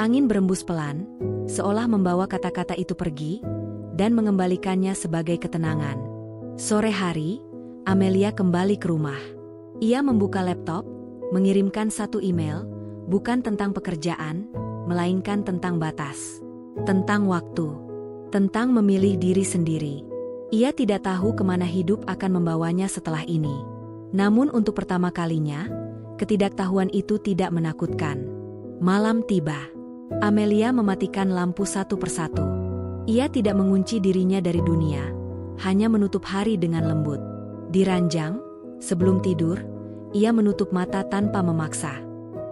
Angin berembus pelan, seolah membawa kata-kata itu pergi, dan mengembalikannya sebagai ketenangan. Sore hari, Amelia kembali ke rumah. Ia membuka laptop, mengirimkan satu email, bukan tentang pekerjaan, melainkan tentang batas. Tentang waktu. Tentang memilih diri sendiri. Ia tidak tahu kemana hidup akan membawanya setelah ini. Namun untuk pertama kalinya, ketidaktahuan itu tidak menakutkan. Malam tiba. Amelia mematikan lampu satu persatu. Ia tidak mengunci dirinya dari dunia, hanya menutup hari dengan lembut. Di ranjang, sebelum tidur, ia menutup mata tanpa memaksa.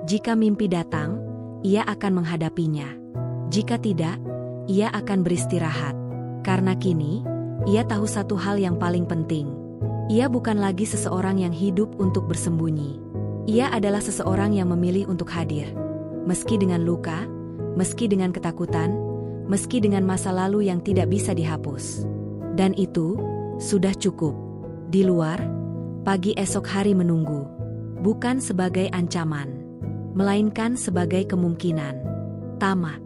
Jika mimpi datang, ia akan menghadapinya. Jika tidak, ia akan beristirahat. Karena kini, ia tahu satu hal yang paling penting. Ia bukan lagi seseorang yang hidup untuk bersembunyi. Ia adalah seseorang yang memilih untuk hadir. Meski dengan luka, meski dengan ketakutan, meski dengan masa lalu yang tidak bisa dihapus. Dan itu sudah cukup. Di luar, pagi esok hari menunggu. Bukan sebagai ancaman, melainkan sebagai kemungkinan. Tamat.